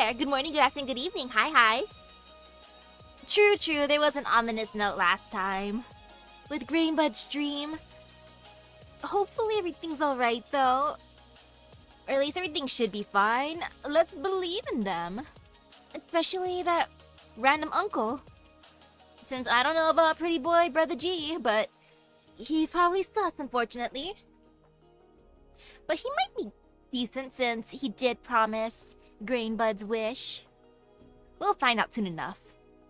there. Good morning, good afternoon, good evening. Hi, hi. True, there was an ominous note last time. With Greenbud's stream. Hopefully everything's alright though. Or at least everything should be fine. Let's believe in them. Especially that random uncle. Since I don't know about pretty boy Brother G, but he's probably sus, unfortunately. But he might be decent since he did promise Greenbud's wish. We'll find out soon enough.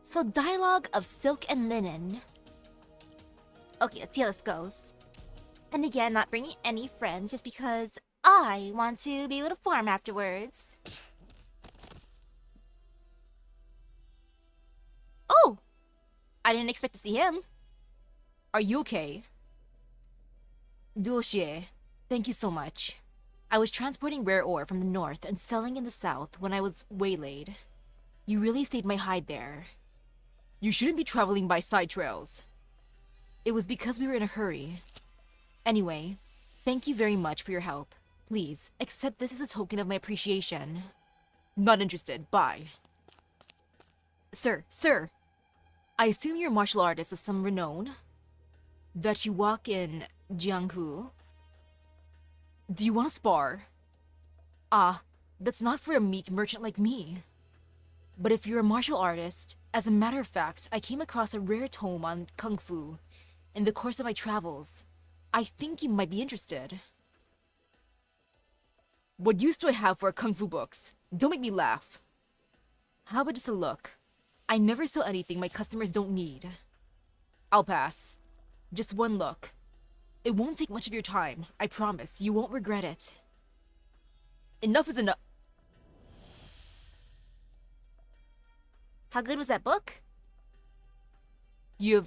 So, dialogue of silk and linen. Okay, let's see how this goes. And again, not bringing any friends just because I want to be able to farm afterwards. Oh! I didn't expect to see him. Are you okay? Duoxie, thank you so much. I was transporting rare ore from the north and selling in the south when I was waylaid. You really saved my hide there. You shouldn't be traveling by side trails. It was because we were in a hurry. Anyway, thank you very much for your help. Please, accept this as a token of my appreciation. Not interested, bye. Sir! I assume you're a martial artist of some renown? That you walk in Jianghu? Do you want to spar? Ah, that's not for a meek merchant like me. But if you're a martial artist, as a matter of fact, I came across a rare tome on Kung Fu in the course of my travels. I think you might be interested. What use do I have for Kung Fu books? Don't make me laugh. How about just a look? I never sell anything my customers don't need. I'll pass. Just one look. It won't take much of your time. I promise. You won't regret it. Enough is enough. How good was that book? Your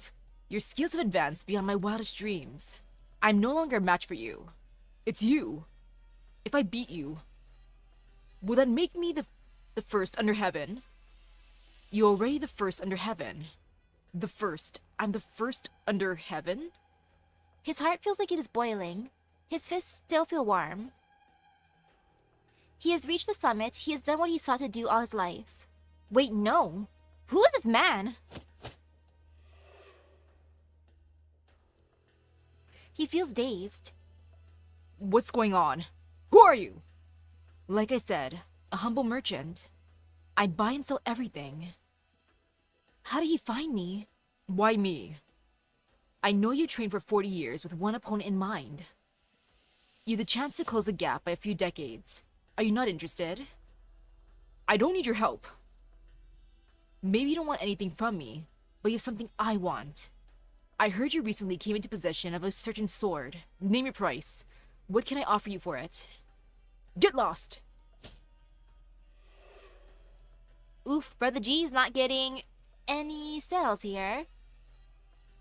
skills have advanced beyond my wildest dreams. I'm no longer a match for you. It's you. If I beat you, will that make me the first under heaven? You're already the first under heaven. The first. I'm the first under heaven? His heart feels like it is boiling. His fists still feel warm. He has reached the summit. He has done what he sought to do all his life. Wait, no. Who is this man? He feels dazed. What's going on? Who are you? Like I said, a humble merchant. I buy and sell everything. How did he find me? Why me? I know you trained for 40 years with one opponent in mind. You had the chance to close the gap by a few decades. Are you not interested? I don't need your help. Maybe you don't want anything from me, but you have something I want. I heard you recently came into possession of a certain sword. Name your price. What can I offer you for it? Get lost! Oof, Brother G's not getting any sales here.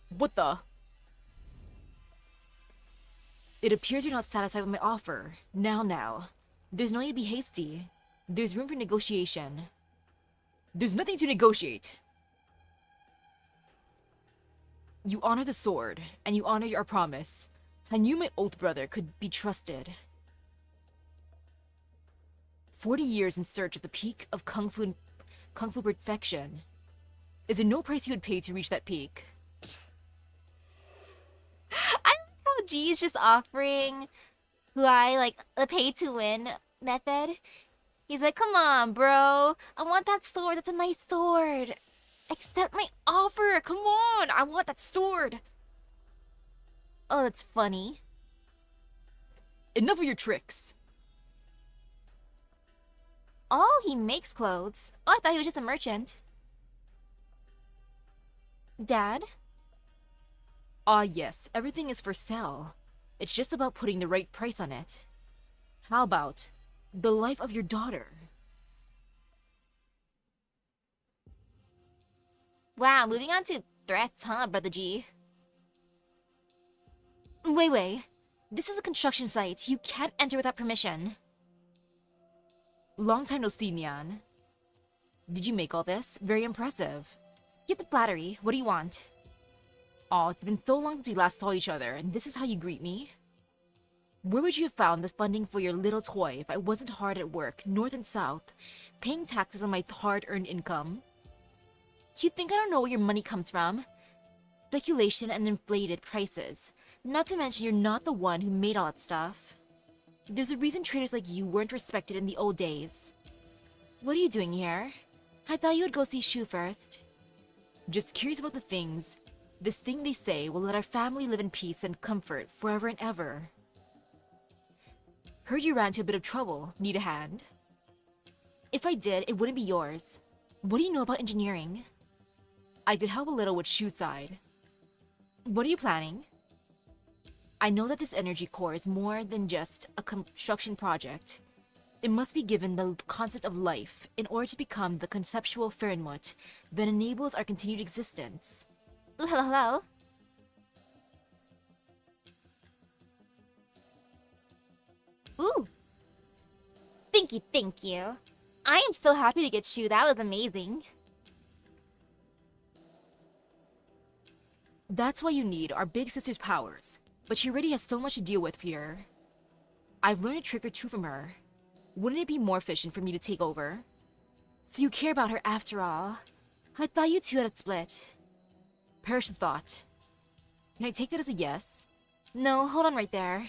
What the? It appears you're not satisfied with my offer. Now. There's no need to be hasty. There's room for negotiation. There's nothing to negotiate. You honor the sword, and you honor your promise. I knew my oath brother could be trusted. 40 years in search of the peak of Kung Fu perfection. Is there no price you would pay to reach that peak? I like how G is just offering Huai like a pay-to-win method. He's like, come on, bro. I want that sword. That's a nice sword. Accept my offer. Come on. I want that sword. Oh, that's funny. Enough of your tricks. Oh, he makes clothes. Oh, I thought he was just a merchant. Dad? Ah, yes. Everything is for sale. It's just about putting the right price on it. How about the life of your daughter? Wow, moving on to threats, huh, Brother G? Wait. This is a construction site. You can't enter without permission. Long time no see, Nyan. Did you make all this? Very impressive. Skip the flattery. What do you want? Aw, it's been so long since we last saw each other, and this is how you greet me? Where would you have found the funding for your little toy if I wasn't hard at work, north and south, paying taxes on my hard-earned income? You think I don't know where your money comes from? Speculation and inflated prices. Not to mention you're not the one who made all that stuff. There's a reason traders like you weren't respected in the old days. What are you doing here? I thought you would go see Shu first. Just curious about the things. This thing they say will let our family live in peace and comfort forever and ever. Heard you ran into a bit of trouble. Need a hand? If I did, it wouldn't be yours. What do you know about engineering? I could help a little with Shu's side. What are you planning? I know that this energy core is more than just a construction project. It must be given the concept of life in order to become the conceptual Fahrenheit that enables our continued existence. Ooh, hello, hello. Ooh. Thank you. I am so happy to get Shu. That was amazing. That's why you need our big sister's powers, but she already has so much to deal with here. I've learned a trick or two from her. Wouldn't it be more efficient for me to take over? So you care about her after all. I thought you two had a split. Perish the thought. Can I take that as a yes? No, hold on right there.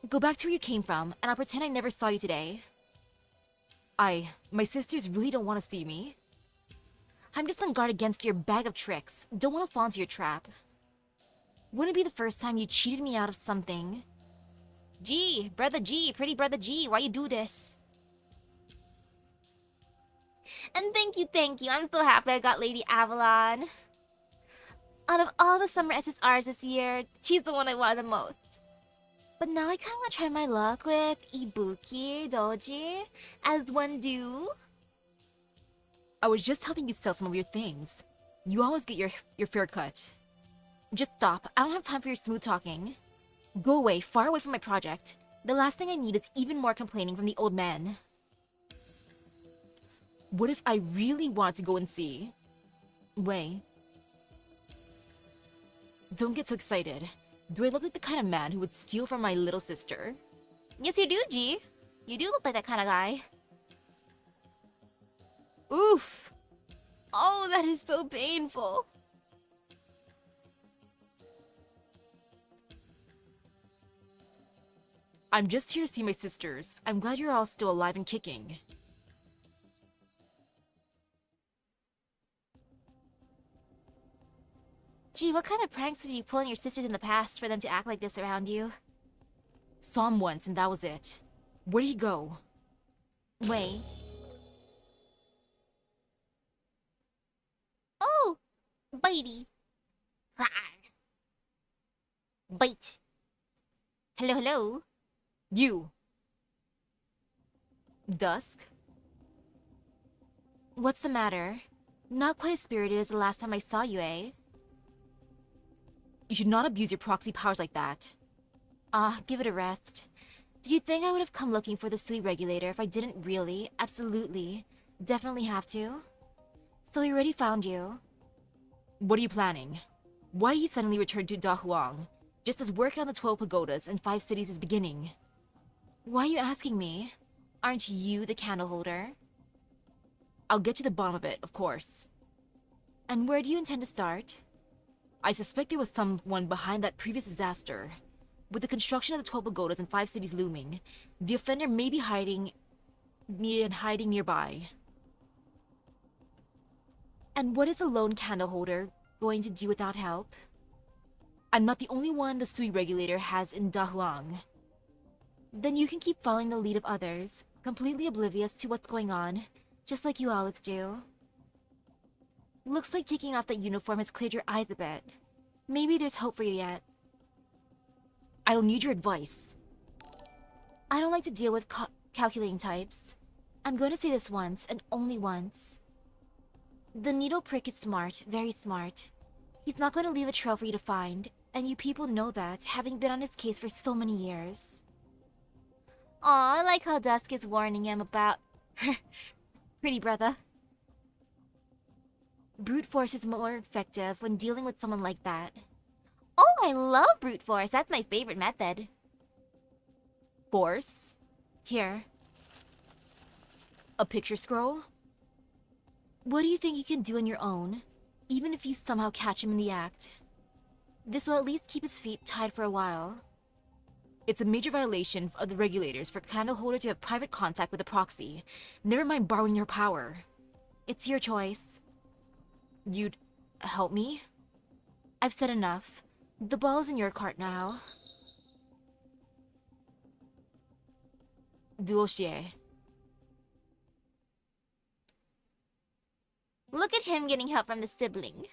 Go back to where you came from, and I'll pretend I never saw you today. My sisters really don't want to see me. I'm just on guard against your bag of tricks. Don't want to fall into your trap. Wouldn't it be the first time you cheated me out of something? G, brother G, pretty brother G, why you do this? And thank you. I'm so happy I got Lady Avalon. Out of all the summer SSRs this year, she's the one I wanted the most. But now I kind of want to try my luck with Ibuki, Doji, as one do. I was just helping you sell some of your things. You always get your fair cut. Just stop. I don't have time for your smooth talking. Go away, far away from my project. The last thing I need is even more complaining from the old man. What if I really want to go and see? Wei. Don't get so excited. Do I look like the kind of man who would steal from my little sister? Yes, you do, G. You do look like that kind of guy. Oof. Oh, that is so painful. I'm just here to see my sisters. I'm glad you're all still alive and kicking. Gee, what kind of pranks did you pull on your sisters in the past for them to act like this around you? Saw him once and that was it. Where'd he go? Wait. Oh! Baily. Bite. Hello? You. Dusk? What's the matter? Not quite as spirited as the last time I saw you, eh? You should not abuse your proxy powers like that. Give it a rest. Did you think I would have come looking for the sweet regulator if I didn't really, absolutely, definitely have to? So we already found you. What are you planning? Why did he suddenly return to Dahuang, just as work on the 12 pagodas and 5 cities is beginning? Why are you asking me? Aren't you the candle holder? I'll get to the bottom of it, of course. And where do you intend to start? I suspect there was someone behind that previous disaster. With the construction of the 12 pagodas and 5 cities looming, the offender may be hiding nearby. And what is a lone candle holder going to do without help? I'm not the only one the Sui regulator has in Dahuang. Then you can keep following the lead of others, completely oblivious to what's going on, just like you always do. Looks like taking off that uniform has cleared your eyes a bit. Maybe there's hope for you yet. I don't need your advice. I don't like to deal with calculating types. I'm going to say this once, and only once. The needle prick is smart, very smart. He's not going to leave a trail for you to find, and you people know that, having been on his case for so many years. Aw, I like how Dusk is warning him about her pretty brother. Brute force is more effective when dealing with someone like that. Oh, I love brute force. That's my favorite method. Force? Here. A picture scroll? What do you think you can do on your own, even if you somehow catch him in the act? This will at least keep his feet tied for a while. It's a major violation of the regulators for candle holder to have private contact with a proxy, never mind borrowing your power. It's your choice. You'd help me? I've said enough. The ball's in your court now. Duoshie. Look at him getting help from the sibling.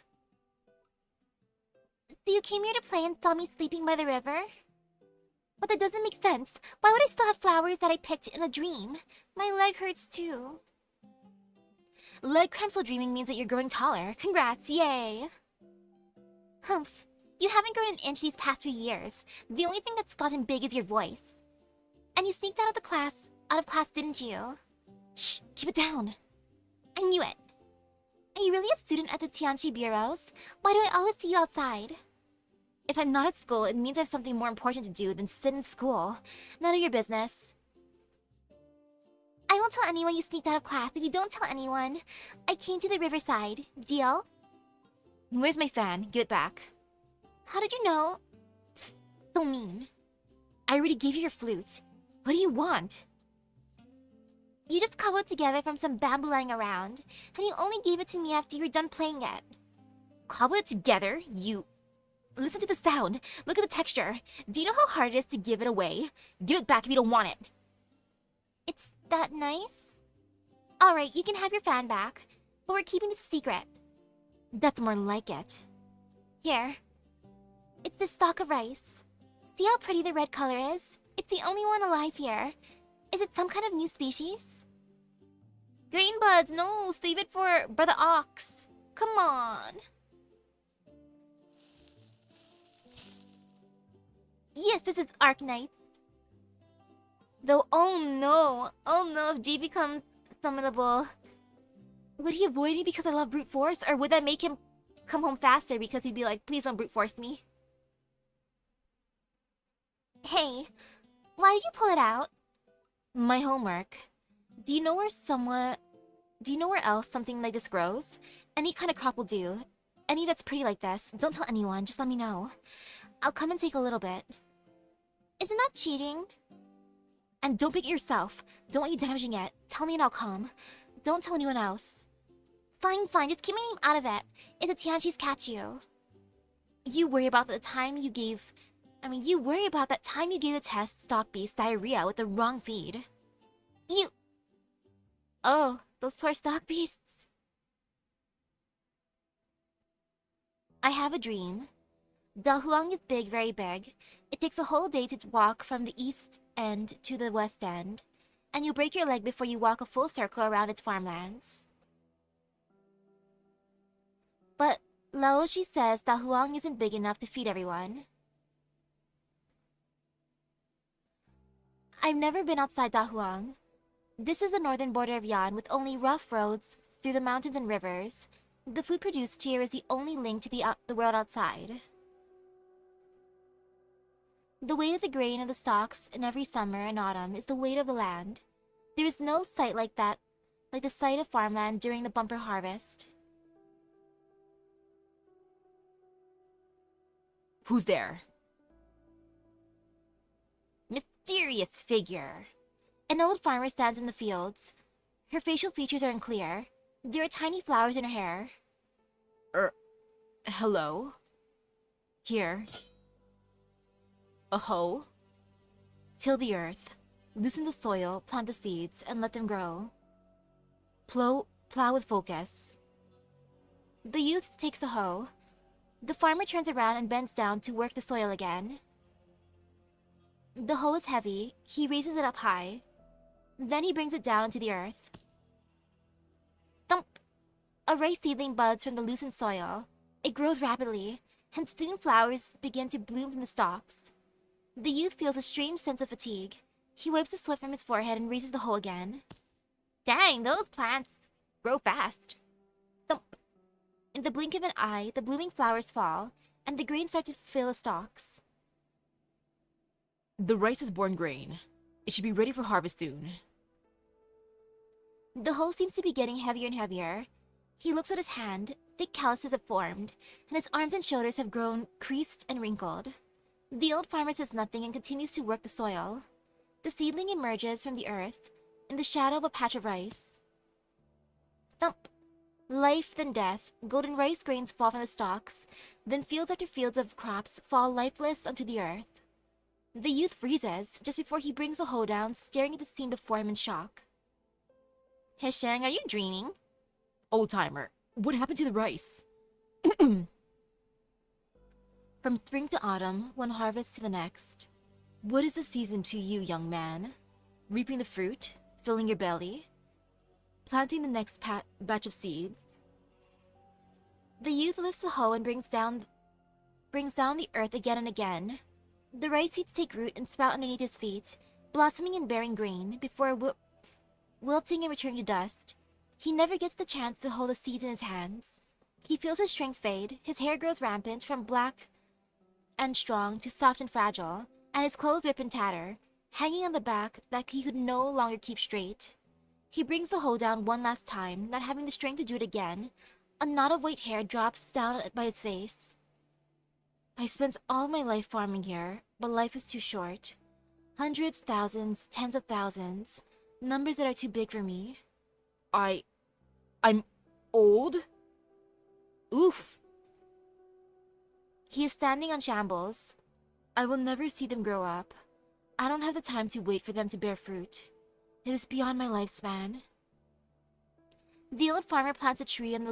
So you came here to play and saw me sleeping by the river? But that doesn't make sense. Why would I still have flowers that I picked in a dream? My leg hurts too. Leg cramps while dreaming means that you're growing taller. Congrats, yay! Humph. You haven't grown an inch these past few years. The only thing that's gotten big is your voice. And you sneaked out of class, didn't you? Shh, keep it down. I knew it. Are you really a student at the Tianchi bureaus? Why do I always see you outside? If I'm not at school, it means I have something more important to do than sit in school. None of your business. I won't tell anyone you sneaked out of class if you don't tell anyone. I came to the riverside. Deal? Where's my fan? Give it back. How did you know? So mean. I already gave you your flute. What do you want? You just cobbled it together from some bamboo lying around, and you only gave it to me after you were done playing it. Cobble it together? You... Listen to the sound. Look at the texture. Do you know how hard it is to give it away? Give it back if you don't want it. It's that nice? Alright, you can have your fan back, but we're keeping this a secret. That's more like it. Here. It's this stalk of rice. See how pretty the red color is? It's the only one alive here. Is it some kind of new species? Green buds, no, save it for Brother Ox. Come on. Yes, this is Arknights. Though, oh no, if G becomes summonable. Would he avoid me because I love brute force? Or would that make him come home faster because he'd be like, please don't brute force me? Hey, why did you pull it out? My homework. Do you know where else something like this grows? Any kind of crop will do. Any that's pretty like this. Don't tell anyone, just let me know. I'll come and take a little bit. Isn't that cheating? And don't pick it yourself. Don't want you damaging it. Tell me and I'll come. Don't tell anyone else. Fine, just keep my name out of it. If the Tianchis catch you. You worry about that time you gave the test stock beast diarrhea with the wrong feed. Oh, those poor stock beasts. I have a dream. Dahuang is big, very big. It takes a whole day to walk from the east end to the west end, and you break your leg before you walk a full circle around its farmlands. But Laoshi says Dahuang isn't big enough to feed everyone. I've never been outside Dahuang. This is the northern border of Yan with only rough roads through the mountains and rivers. The food produced here is the only link to the world outside. The weight of the grain and the stalks in every summer and autumn is the weight of the land. There is no sight like that, like the sight of farmland during the bumper harvest. Who's there? Mysterious figure. An old farmer stands in the fields. Her facial features are unclear. There are tiny flowers in her hair. Hello? Here. A hoe? Till the earth. Loosen the soil, plant the seeds, and let them grow. Plow with focus. The youth takes the hoe. The farmer turns around and bends down to work the soil again. The hoe is heavy. He raises it up high. Then he brings it down into the earth. Thump! A rice seedling buds from the loosened soil. It grows rapidly, and soon flowers begin to bloom from the stalks. The youth feels a strange sense of fatigue. He wipes the sweat from his forehead and raises the hoe again. Dang, those plants grow fast. Thump! In the blink of an eye, the blooming flowers fall, and the grain starts to fill the stalks. The rice is born grain. It should be ready for harvest soon. The hole seems to be getting heavier and heavier. He looks at his hand. Thick calluses have formed, and his arms and shoulders have grown creased and wrinkled. The old farmer says nothing and continues to work the soil. The seedling emerges from the earth in the shadow of a patch of rice. Thump! Life, then death. Golden rice grains fall from the stalks, then fields after fields of crops fall lifeless onto the earth. The youth freezes just before he brings the hoe down, staring at the scene before him in shock. Hisheng, are you dreaming? Old-timer, what happened to the rice? From spring to autumn, one harvest to the next. What is the season to you, young man? Reaping the fruit? Filling your belly? Planting the next batch of seeds? The youth lifts the hoe and brings down the earth again and again. The rice seeds take root and sprout underneath his feet, blossoming and bearing grain, before wilting and returning to dust. He never gets the chance to hold the seeds in his hands. He feels his strength fade, his hair grows rampant from black and strong to soft and fragile, and his clothes rip and tatter, hanging on the back that he could no longer keep straight. He brings the hoe down one last time, not having the strength to do it again. A knot of white hair drops down by his face. I spent all my life farming here, but life is too short. Hundreds, thousands, tens of thousands. Numbers that are too big for me. I'm old? Oof. He is standing on shambles. I will never see them grow up. I don't have the time to wait for them to bear fruit. It is beyond my lifespan. The old farmer plants a tree on the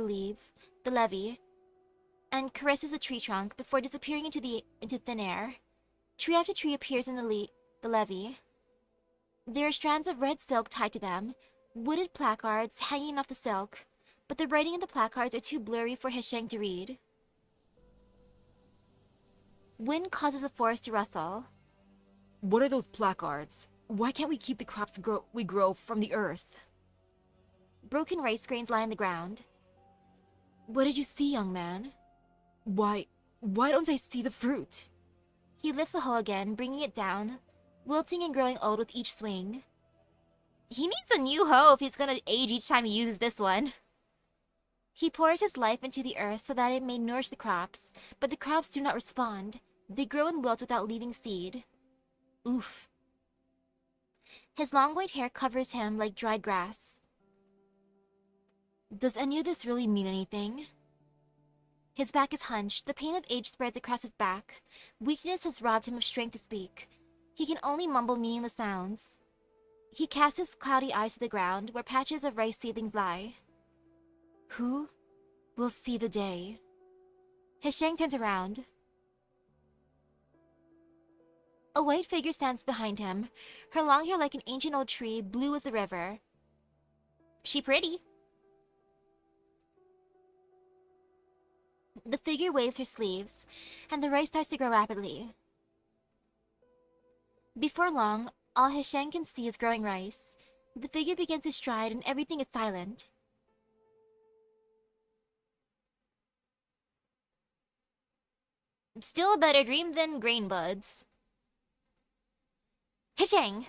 levee, and caresses the tree trunk before disappearing into thin air. Tree after tree appears in the levee. There are strands of red silk tied to them, wooded placards hanging off the silk, but the writing on the placards are too blurry for Hisheng to read. Wind causes the forest to rustle. What are those placards? Why can't we keep the crops we grow from the earth? Broken rice grains lie on the ground. What did you see, young man? Why don't I see the fruit? He lifts the hoe again, bringing it down, wilting and growing old with each swing. He needs a new hoe if he's gonna age each time he uses this one. He pours his life into the earth so that it may nourish the crops, but the crops do not respond. They grow and wilt without leaving seed. Oof. His long white hair covers him like dried grass. Does any of this really mean anything? His back is hunched. The pain of age spreads across his back. Weakness has robbed him of strength to speak. He can only mumble meaningless sounds. He casts his cloudy eyes to the ground, where patches of rice seedlings lie. Who will see the day? Hisheng turns around. A white figure stands behind him, her long hair like an ancient old tree, blue as the river. She pretty. The figure waves her sleeves, and the rice starts to grow rapidly. Before long, all Hisheng can see is growing rice. The figure begins to stride and everything is silent. Still a better dream than grain buds. Hisheng!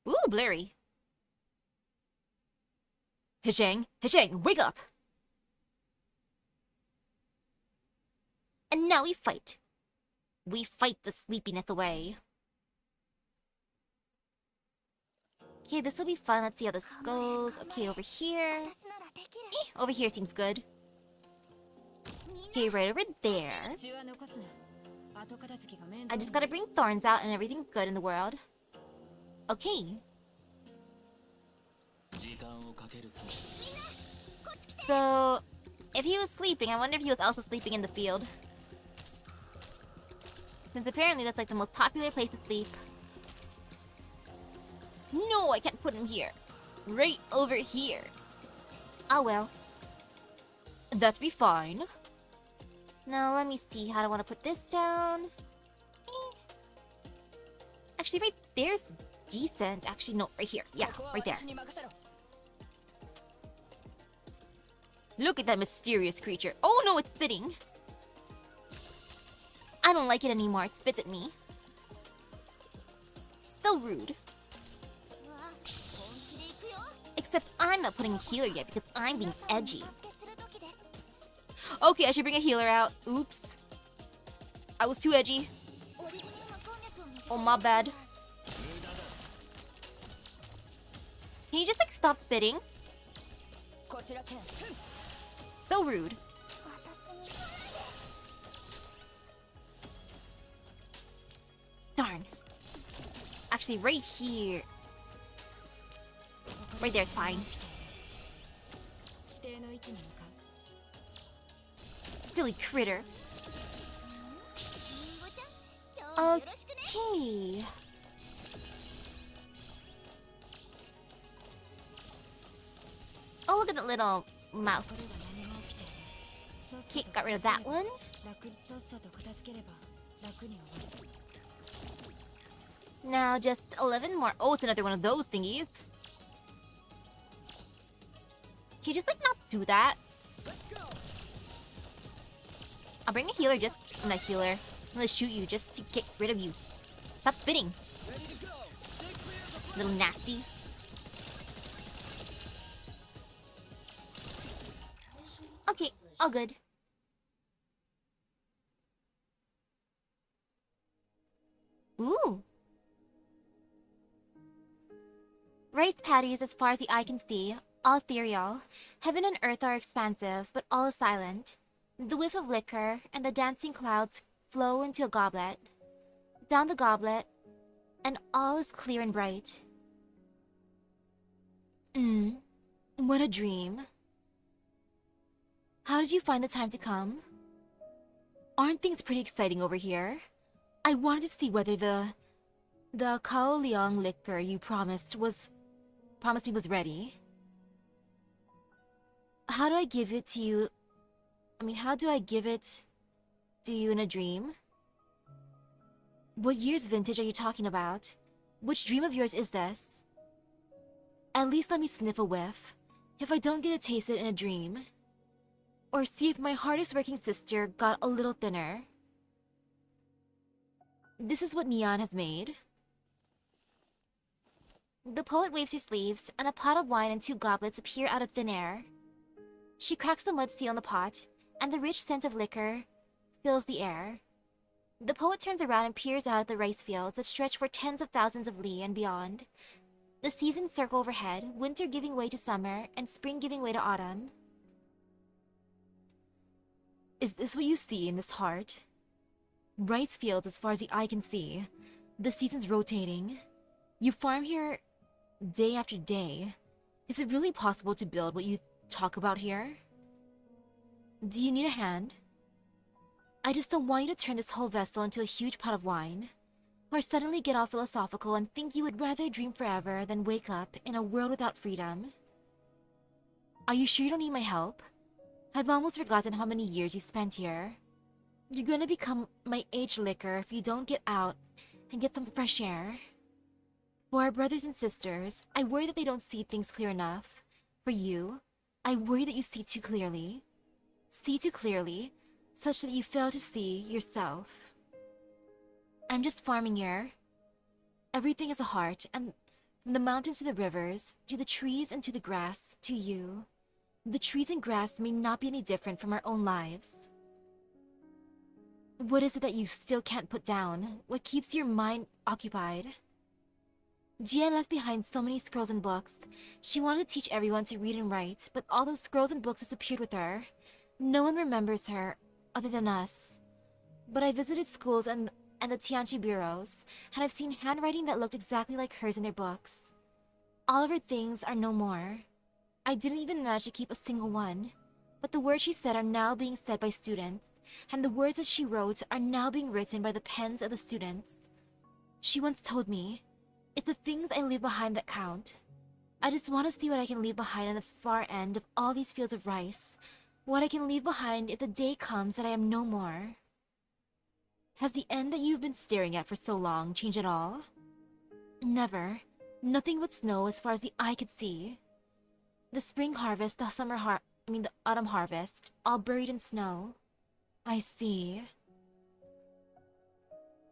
Ooh, blurry. Hisheng, wake up! And now we fight. We fight the sleepiness away. Okay, this will be fun. Let's see how this goes. Okay, over here. Over here seems good. Okay, right over there. I just gotta bring thorns out and everything's good in the world. Okay. So, if he was sleeping, I wonder if he was also sleeping in the field. Since apparently that's like the most popular place to sleep. No, I can't put him here. Right over here. Oh well. That'd be fine. Now let me see how do I want to put this down. Actually, right there's decent. Actually, no, right here. Yeah, right there. Look at that mysterious creature. Oh no, it's spitting. I don't like it anymore. It spits at me. So rude. Except I'm not putting a healer yet because I'm being edgy. Okay, I should bring a healer out. Oops. I was too edgy. Oh, my bad. Can you just like stop spitting? So rude. Darn. Actually, right here. Right there is fine. Silly critter. Okay. Oh, look at that little mouse. Okay, got rid of that one. Now just 11 more. Oh, it's another one of those thingies. Can you just like not do that? I'll bring a healer just... not a healer. I'm gonna shoot you just to get rid of you. Stop spitting. Little nasty. Okay, all good. Ooh. Rice paddies as far as the eye can see, all ethereal. Heaven and earth are expansive, but all is silent. The whiff of liquor and the dancing clouds flow into a goblet. Down the goblet, and all is clear and bright. What a dream. How did you find the time to come? Aren't things pretty exciting over here? I wanted to see whether the Kao Liang liquor you promised me was ready. How do I give it to you? How do I give it to you in a dream? What year's vintage are you talking about? Which dream of yours is this? At least let me sniff a whiff, if I don't get to taste it in a dream. Or see if my hardest working sister got a little thinner. This is what Neon has made. The poet waves her sleeves, and a pot of wine and 2 goblets appear out of thin air. She cracks the mud seal in the pot, and the rich scent of liquor fills the air. The poet turns around and peers out at the rice fields that stretch for tens of thousands of li and beyond. The seasons circle overhead, winter giving way to summer, and spring giving way to autumn. Is this what you see in this heart? Rice fields as far as the eye can see. The seasons rotating. You farm here day after day. Is it really possible to build what you talk about here? Do you need a hand? I just don't want you to turn this whole vessel into a huge pot of wine, or suddenly get all philosophical and think you would rather dream forever than wake up in a world without freedom. Are you sure you don't need my help? I've almost forgotten how many years you spent here. You're gonna become my age liquor if you don't get out and get some fresh air. For our brothers and sisters, I worry that they don't see things clear enough. For you, I worry that you see too clearly. See too clearly, such that you fail to see yourself. I'm just farming here. Everything is a heart, and from the mountains to the rivers, to the trees and to the grass, to you. The trees and grass may not be any different from our own lives. What is it that you still can't put down? What keeps your mind occupied? Jia left behind so many scrolls and books. She wanted to teach everyone to read and write, but all those scrolls and books disappeared with her. No one remembers her, other than us. But I visited schools and the Tianchi bureaus, and I've seen handwriting that looked exactly like hers in their books. All of her things are no more. I didn't even manage to keep a single one, but the words she said are now being said by students, and the words that she wrote are now being written by the pens of the students. She once told me, "It's the things I leave behind that count." I just want to see what I can leave behind on the far end of all these fields of rice, what I can leave behind if the day comes that I am no more. Has the end that you've been staring at for so long changed at all? Never. Nothing but snow as far as the eye could see. The spring harvest, the autumn harvest, all buried in snow. I see.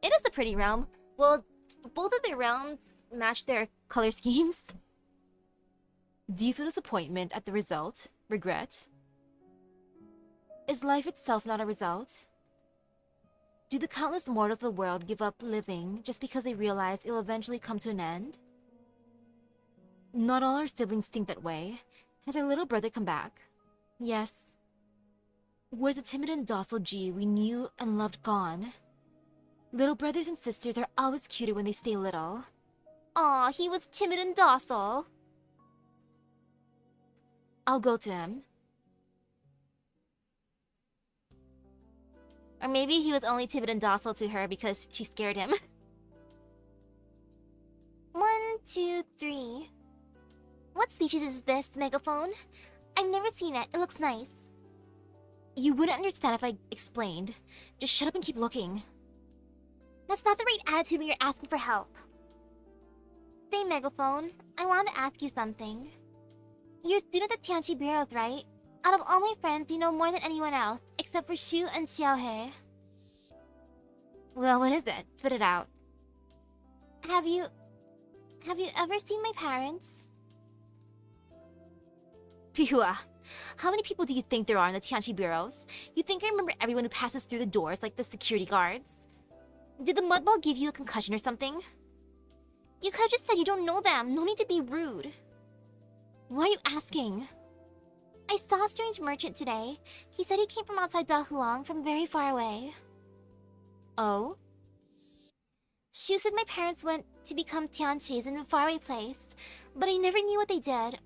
It is a pretty realm. Well, both of the realms match their color schemes. Do you feel disappointment at the result? Regret? Is life itself not a result? Do the countless mortals of the world give up living just because they realize it'll eventually come to an end? Not all our siblings think that way. Has our little brother come back? Yes. Where's the timid and docile G we knew and loved gone? Little brothers and sisters are always cuter when they stay little. Aw, he was timid and docile. I'll go to him. Or maybe he was only timid and docile to her because she scared him. 1, 2, 3. What species is this, megaphone? I've never seen it. It looks nice. You wouldn't understand if I explained. Just shut up and keep looking. That's not the right attitude when you're asking for help. Say, megaphone, I want to ask you something. You're a student at Tianchi Bureaus, right? Out of all my friends, you know more than anyone else, except for Shu and Xiaohei. Well, what is it? Spit it out. Have you ever seen my parents? Phew, how many people do you think there are in the Tianchi Bureaus? You think I remember everyone who passes through the doors like the security guards? Did the mudball give you a concussion or something? You could have just said you don't know them. No need to be rude. Why are you asking? I saw a strange merchant today. He said he came from outside Dahuang, from very far away. Oh? Shu said my parents went to become Tianchis in a faraway place, but I never knew what they did,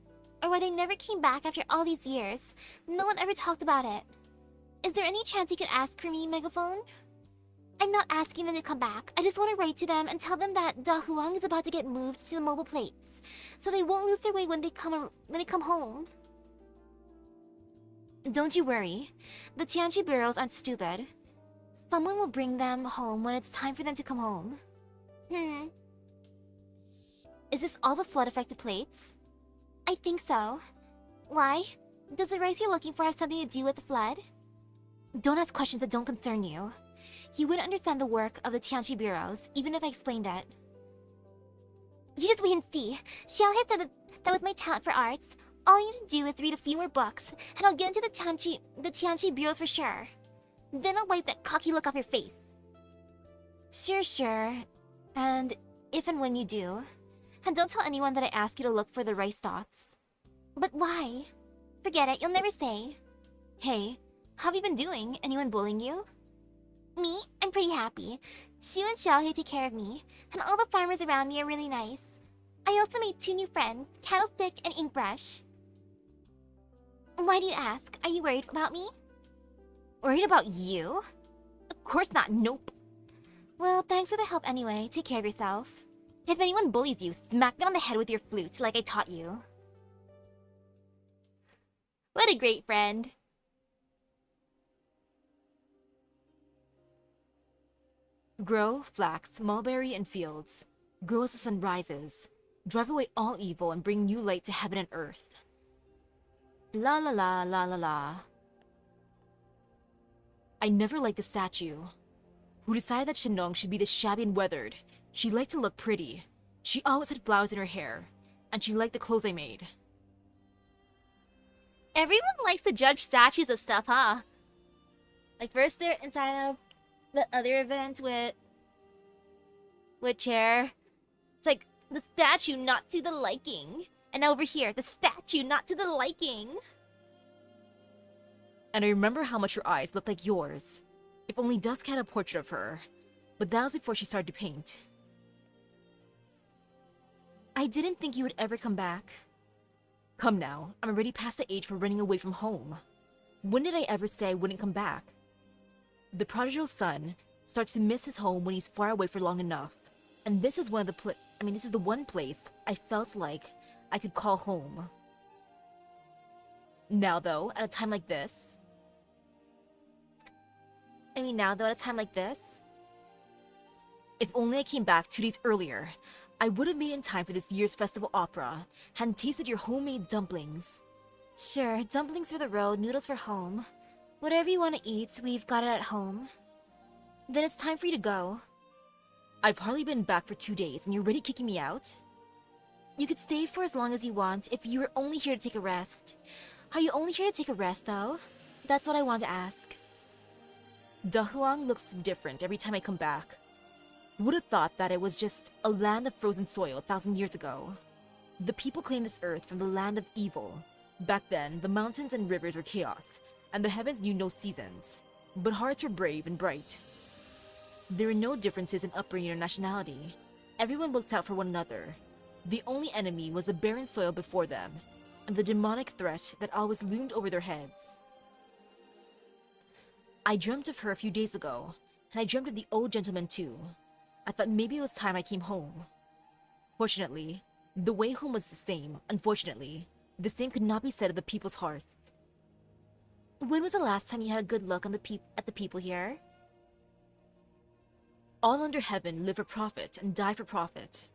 or why they never came back after all these years. No one ever talked about it. Is there any chance you could ask for me, Megaphone? I'm not asking them to come back. I just want to write to them and tell them that Dahuang is about to get moved to the mobile plates, so they won't lose their way when they come home. Don't you worry. The Tianchi Bureaus aren't stupid. Someone will bring them home when it's time for them to come home. Is this all the flood-affected plates? I think so. Why? Does the rice you're looking for have something to do with the flood? Don't ask questions that don't concern you. You wouldn't understand the work of the Tianchi Bureaus, even if I explained it. You just wait and see. Xiaohei said that with my talent for arts, all you need to do is read a few more books, and I'll get into the Tianchi Bureaus for sure. Then I'll wipe that cocky look off your face. Sure. And if and when you do. And don't tell anyone that I asked you to look for the rice stalks. But why? Forget it, you'll never say. Hey, how have you been doing? Anyone bullying you? Me? I'm pretty happy. Shu and Xiaohei take care of me, and all the farmers around me are really nice. I also made 2 new friends, Cattlestick and Inkbrush. Why do you ask? Are you worried about me? Worried about you? Of course not, nope. Well, thanks for the help anyway. Take care of yourself. If anyone bullies you, smack them on the head with your flute like I taught you. What a great friend. Grow, flax, mulberry, and fields. Grow as the sun rises. Drive away all evil and bring new light to heaven and earth. La la la la la la. I never liked the statue. Who decided that Shenong should be this shabby and weathered? She liked to look pretty. She always had flowers in her hair. And she liked the clothes I made. Everyone likes to judge statues of stuff, huh? Like first they're inside of the other event with Chair. It's like the statue not to the liking. And over here, the statue not to the liking. And I remember how much her eyes looked like yours. If only Dusk had a portrait of her. But that was before she started to paint. I didn't think you would ever come back. Come now, I'm already past the age for running away from home. When did I ever say I wouldn't come back? The prodigal son starts to miss his home when he's far away for long enough. And this is this is the one place I felt like I could call home. Now though, at a time like this, if only I came back 2 days earlier, I would have made it in time for this year's festival opera, and tasted your homemade dumplings. Sure, dumplings for the road, noodles for home. Whatever you want to eat, we've got it at home. Then it's time for you to go. I've hardly been back for 2 days and you're already kicking me out? You could stay for as long as you want if you were only here to take a rest. Are you only here to take a rest, though? That's what I want to ask. Dahuang looks different every time I come back. Who would have thought that it was just a land of frozen soil 1,000 years ago? The people claimed this earth from the land of evil. Back then, the mountains and rivers were chaos, and the heavens knew no seasons. But hearts were brave and bright. There were no differences in upbringing or nationality. Everyone looked out for one another. The only enemy was the barren soil before them, and the demonic threat that always loomed over their heads. I dreamt of her a few days ago, and I dreamt of the old gentleman too. I thought maybe it was time I came home. Fortunately, the way home was the same. Unfortunately, the same could not be said of the people's hearts. When was the last time you had a good look on at the people here? All under heaven live for profit and die for profit.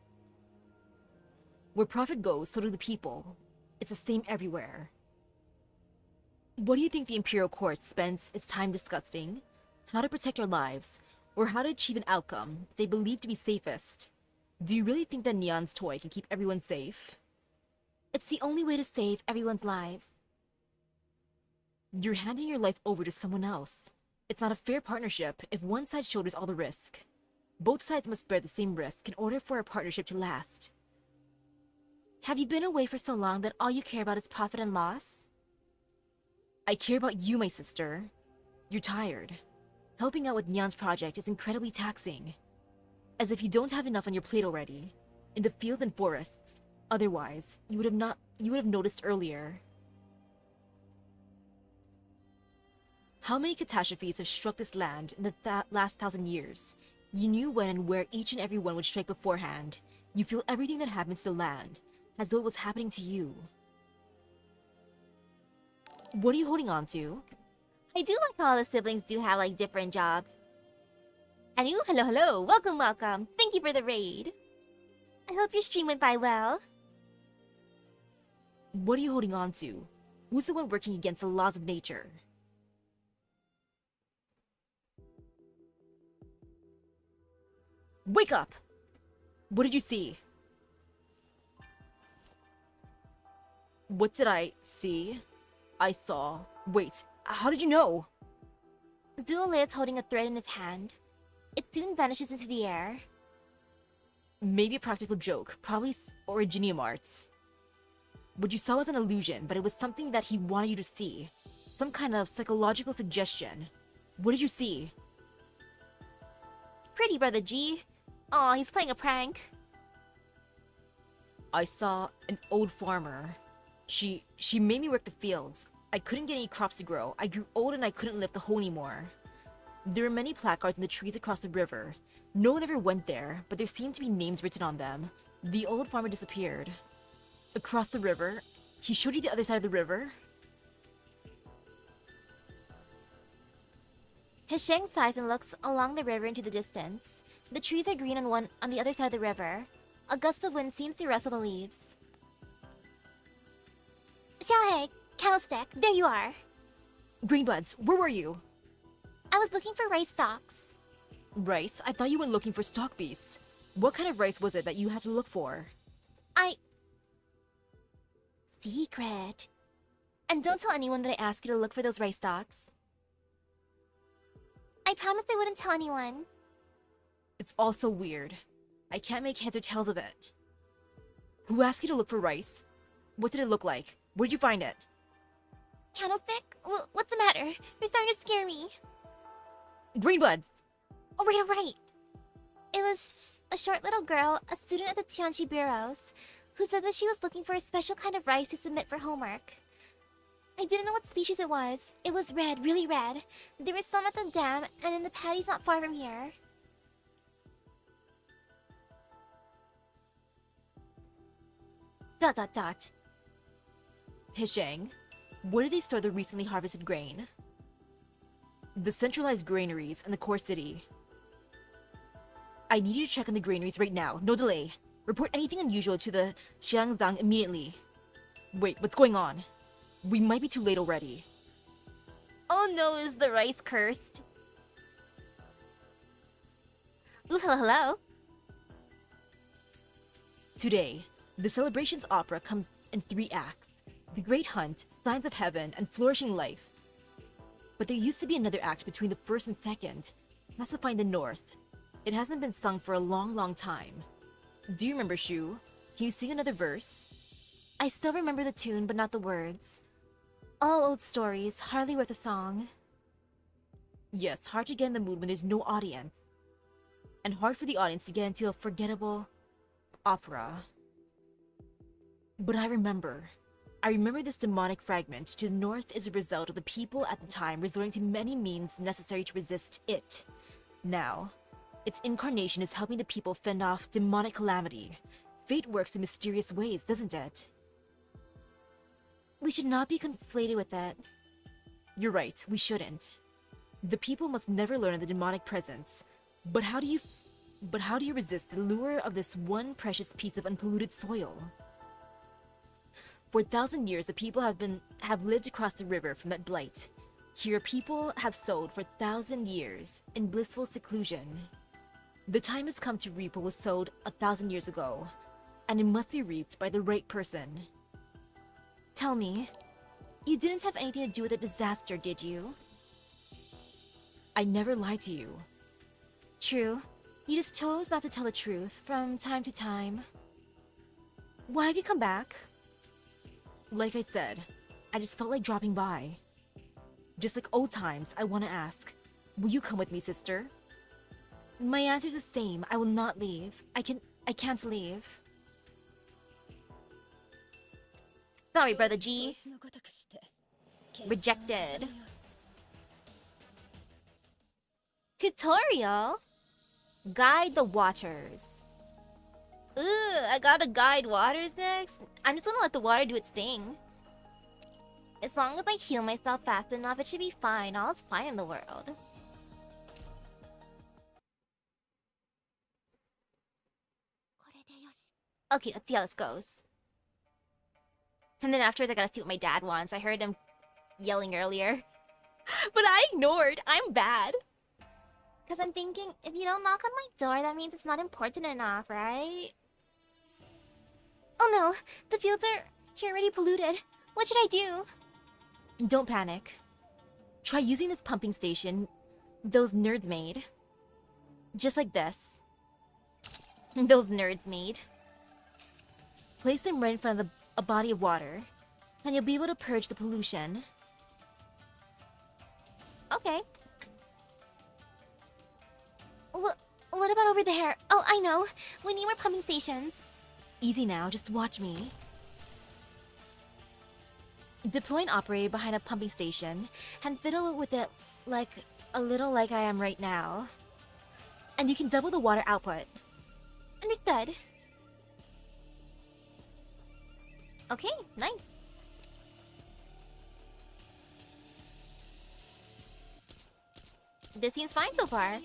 Where profit goes, so do the people. It's the same everywhere. What do you think the Imperial Court spends its time discussing? How to protect our lives, or how to achieve an outcome they believe to be safest? Do you really think that Neon's toy can keep everyone safe? It's the only way to save everyone's lives. You're handing your life over to someone else. It's not a fair partnership if one side shoulders all the risk. Both sides must bear the same risk in order for a partnership to last. Have you been away for so long that all you care about is profit and loss? I care about you, my sister. You're tired. Helping out with Nyan's project is incredibly taxing. As if you don't have enough on your plate already. In the fields and forests. Otherwise, you would have noticed earlier. How many catastrophes have struck this land in the last 1,000 years? You knew when and where each and every one would strike beforehand. You feel everything that happens to the land, as though it was happening to you. What are you holding on to? I do like how all the siblings do have, like, different jobs. And you, hello, welcome. Thank you for the raid. I hope your stream went by well. What are you holding on to? Who's the one working against the laws of nature? Wake up! What did you see? What did I see? I saw... Wait, how did you know? Zuole is holding a thread in his hand. It soon vanishes into the air. Maybe a practical joke, probably Originium Arts. What you saw was an illusion, but it was something that he wanted you to see. Some kind of psychological suggestion. What did you see? Pretty brother G. Aw, he's playing a prank. I saw an old farmer. She made me work the fields. I couldn't get any crops to grow. I grew old and I couldn't lift the hoe anymore. There were many placards in the trees across the river. No one ever went there, but there seemed to be names written on them. The old farmer disappeared. Across the river? He showed you the other side of the river? Hisheng sighs and looks along the river into the distance. The trees are green on the other side of the river. A gust of wind seems to rustle the leaves. Xiaohei, Candlestick, there you are. Greenbuds, where were you? I was looking for rice stalks. Rice? I thought you went looking for stock beasts. What kind of rice was it that you had to look for? Secret. And don't tell anyone that I asked you to look for those rice stalks. I promised I wouldn't tell anyone. It's all so weird. I can't make heads or tails of it. Who asked you to look for rice? What did it look like? Where'd you find it? Candlestick? What's the matter? You're starting to scare me. Greenbuds! Oh, right. It was a short little girl, a student at the Tianchi Bureaus, who said that she was looking for a special kind of rice to submit for homework. I didn't know what species it was. It was red, really red. There was some at the dam and in the paddies not far from here. ... Hisheng, where do they store the recently harvested grain? The centralized granaries in the core city. I need you to check on the granaries right now, no delay. Report anything unusual to the Xiangzang immediately. Wait, what's going on? We might be too late already. Oh no, is the rice cursed? Ooh, hello. Today, the celebrations opera comes in 3 acts: The Great Hunt, Signs of Heaven, and Flourishing Life. But there used to be another act between the first and second, classifying the North. It hasn't been sung for a long time. Do you remember, Shu? Can you sing another verse? I still remember the tune, but not the words. All old stories, hardly worth a song. Yes, hard to get in the mood when there's no audience. And hard for the audience to get into a forgettable opera. But I remember this demonic fragment to the north is a result of the people at the time resorting to many means necessary to resist it. Now, its incarnation is helping the people fend off demonic calamity. Fate works in mysterious ways, doesn't it? We should not be conflated with it. You're right, we shouldn't. The people must never learn of the demonic presence. But how do you resist the lure of this one precious piece of unpolluted soil? For 1,000 years, the people have lived across the river from that blight. Here, people have sowed for 1,000 years in blissful seclusion. The time has come to reap what was sowed 1,000 years ago, and it must be reaped by the right person. Tell me, you didn't have anything to do with the disaster, did you? I never lied to you. True. You just chose not to tell the truth from time to time. Why have you come back? Like I said, I just felt like dropping by. Just like old times, I want to ask, will you come with me, sister? My answer's the same. I will not leave. I can't leave. Sorry, Brother G. Rejected. Tutorial? Guide the waters. Ooh, I gotta guide waters next? I'm just gonna let the water do its thing. As long as I heal myself fast enough, it should be fine. All's fine in the world. Okay, let's see how this goes. And then afterwards, I gotta see what my dad wants. I heard him yelling earlier. But I ignored. I'm bad. Because I'm thinking, if you don't knock on my door, that means it's not important enough, right? Oh no, the fields are already polluted. What should I do? Don't panic. Try using this pumping station those nerds made. Just like this. Those nerds made. Place them right in front of a body of water, and you'll be able to purge the pollution. Okay. What about over there? Oh, I know. We need more pumping stations. Easy now, just watch me. Deploy an operator behind a pumping station and fiddle with it like a little like I am right now. And you can double the water output. Understood. Okay, nice. This seems fine so far.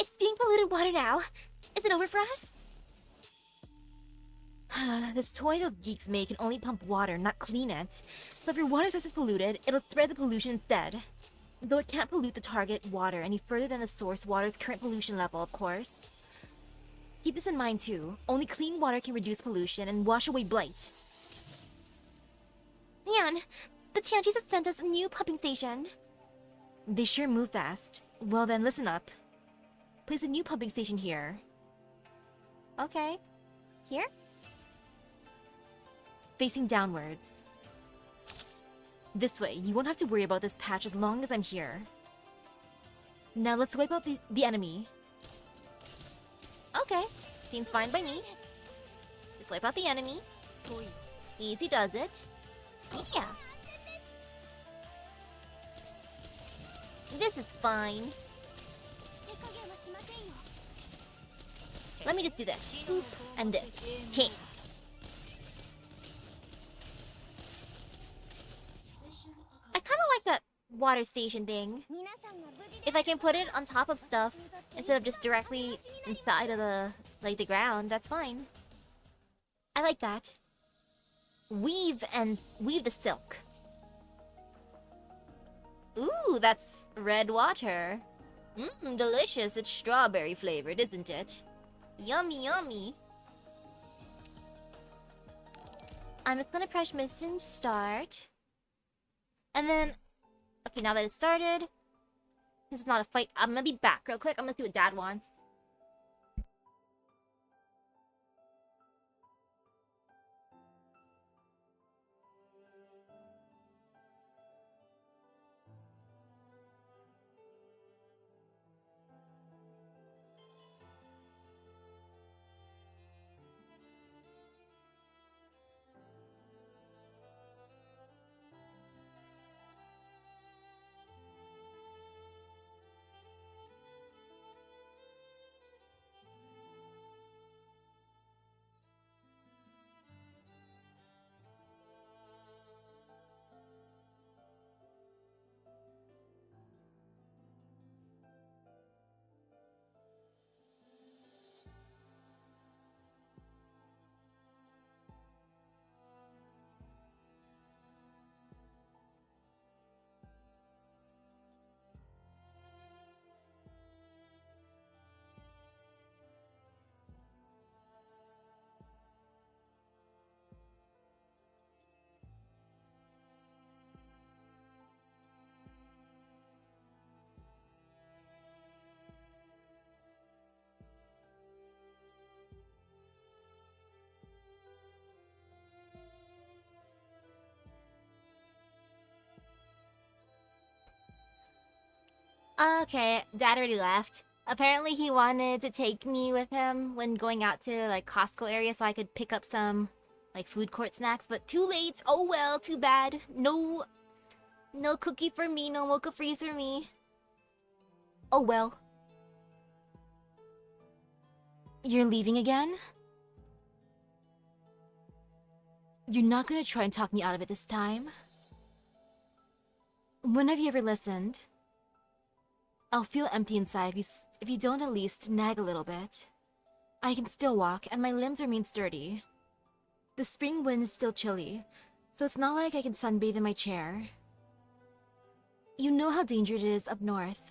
It's being polluted water now. Is it over for us? This toy those geeks make can only pump water, not clean it. So if your water source is polluted, it'll spread the pollution instead. Though it can't pollute the target water any further than the source water's current pollution level, of course. Keep this in mind too. Only clean water can reduce pollution and wash away blight. Yan, the Tianjis have sent us a new pumping station. They sure move fast. Well then, listen up. Place a new pumping station here. Okay. Here? Facing downwards. This way, you won't have to worry about this patch as long as I'm here. Now let's wipe out the enemy. Okay, seems fine by me. Just wipe out the enemy. Easy does it. Yeah. This is fine. Let me just do this. Boop, and this. Hey. I kind of like that water station thing. If I can put it on top of stuff instead of just directly inside of the ground, that's fine. I like that. Weave the silk. Ooh, that's red water. Mmm, delicious. It's strawberry flavored, isn't it? Yummy, yummy. I'm just gonna press mission start. And then, okay, now that it started, this is not a fight. I'm gonna be back real quick. I'm gonna see what Dad wants. Okay, Dad already left. Apparently he wanted to take me with him when going out to like Costco area so I could pick up some like food court snacks, but too late. Oh well, too bad. No cookie for me, no mocha freeze for me. Oh well. You're leaving again? You're not gonna try and talk me out of it this time? When have you ever listened? I'll feel empty inside if you don't at least nag a little bit. I can still walk, and my limbs remain sturdy. The spring wind is still chilly, so it's not like I can sunbathe in my chair. You know how dangerous it is up north.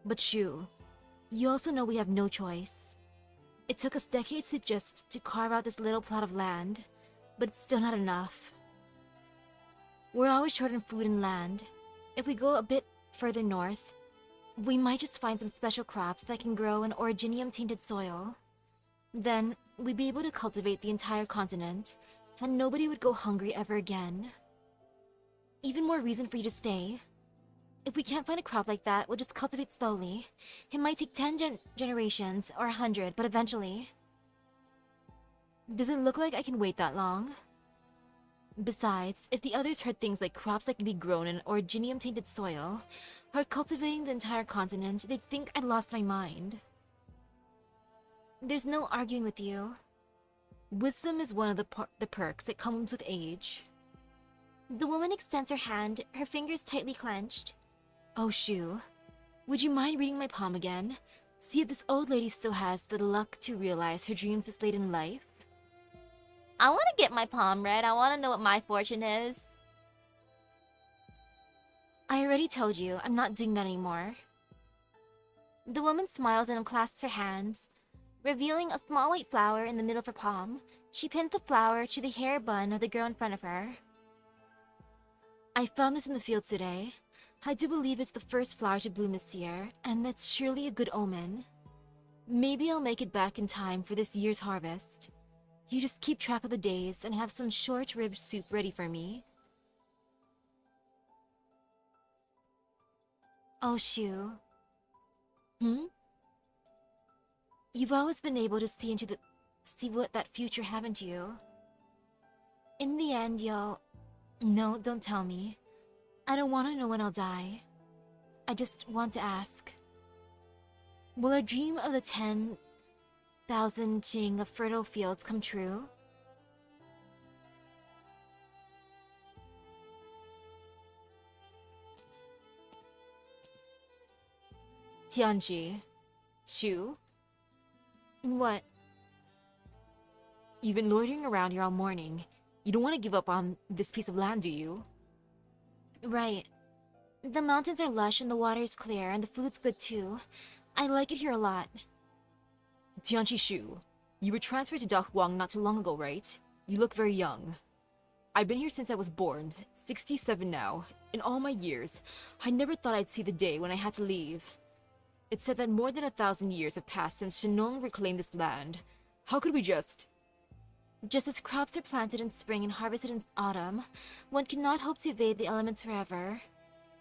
But shoo, you also know we have no choice. It took us decades to carve out this little plot of land, but it's still not enough. We're always short on food and land. If we go a bit further north, we might just find some special crops that can grow in originium-tainted soil. Then, we'd be able to cultivate the entire continent, and nobody would go hungry ever again. Even more reason for you to stay. If we can't find a crop like that, we'll just cultivate slowly. It might take 10 generations, or 100, but eventually. Does it look like I can wait that long? Besides, if the others heard things like crops that can be grown in originium-tainted soil, or cultivating the entire continent, they'd think I'd lost my mind. There's no arguing with you. Wisdom is one of the perks that comes with age. The woman extends her hand, her fingers tightly clenched. Oh, shoo. Would you mind reading my palm again? See if this old lady still has the luck to realize her dreams this late in life? I want to get my palm read. I want to know what my fortune is. I already told you, I'm not doing that anymore. The woman smiles and unclasps her hands, revealing a small white flower in the middle of her palm. She pins the flower to the hair bun of the girl in front of her. I found this in the fields today. I do believe it's the first flower to bloom this year, and that's surely a good omen. Maybe I'll make it back in time for this year's harvest. You just keep track of the days and have some short rib soup ready for me. Oh, shoo. You've always been able to see what that future happened to you. In the end, you'll... No, don't tell me. I don't want to know when I'll die. I just want to ask. Will our dream of the 10,000 jing of fertile fields come true? Tianji. Shu? What? You've been loitering around here all morning. You don't want to give up on this piece of land, do you? Right. The mountains are lush and the water is clear and the food's good too. I like it here a lot. Tianchi Shu, you were transferred to Dahuang not too long ago, right? You look very young. I've been here since I was born, 67 now. In all my years, I never thought I'd see the day when I had to leave. It's said that more than 1,000 years have passed since Shinong reclaimed this land. How could we just as crops are planted in spring and harvested in autumn, one cannot hope to evade the elements forever.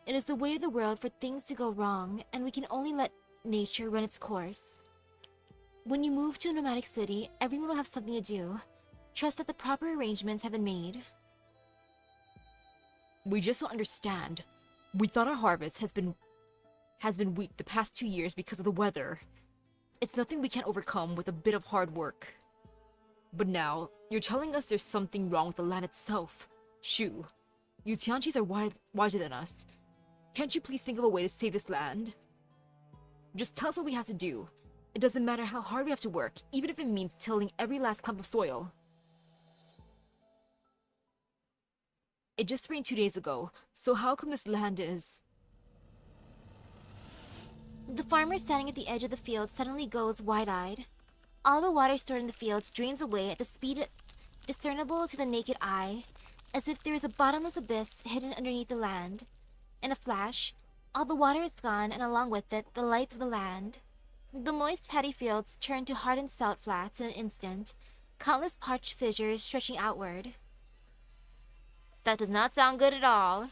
It is the way of the world for things to go wrong, and we can only let nature run its course. When you move to a nomadic city, everyone will have something to do. Trust that the proper arrangements have been made. We just don't understand. We thought our harvest has been weak the past 2 years because of the weather. It's nothing we can't overcome with a bit of hard work. But now, you're telling us there's something wrong with the land itself. Shu, you Tianchis are wiser than us. Can't you please think of a way to save this land? Just tell us what we have to do. It doesn't matter how hard we have to work, even if it means tilling every last clump of soil. It just rained 2 days ago, so how come this land is... The farmer standing at the edge of the field suddenly goes wide-eyed. All the water stored in the fields drains away at the speed discernible to the naked eye, as if there is a bottomless abyss hidden underneath the land. In a flash, all the water is gone, and along with it, the life of the land. The moist paddy fields turn to hardened salt flats in an instant, countless parched fissures stretching outward. That does not sound good at all.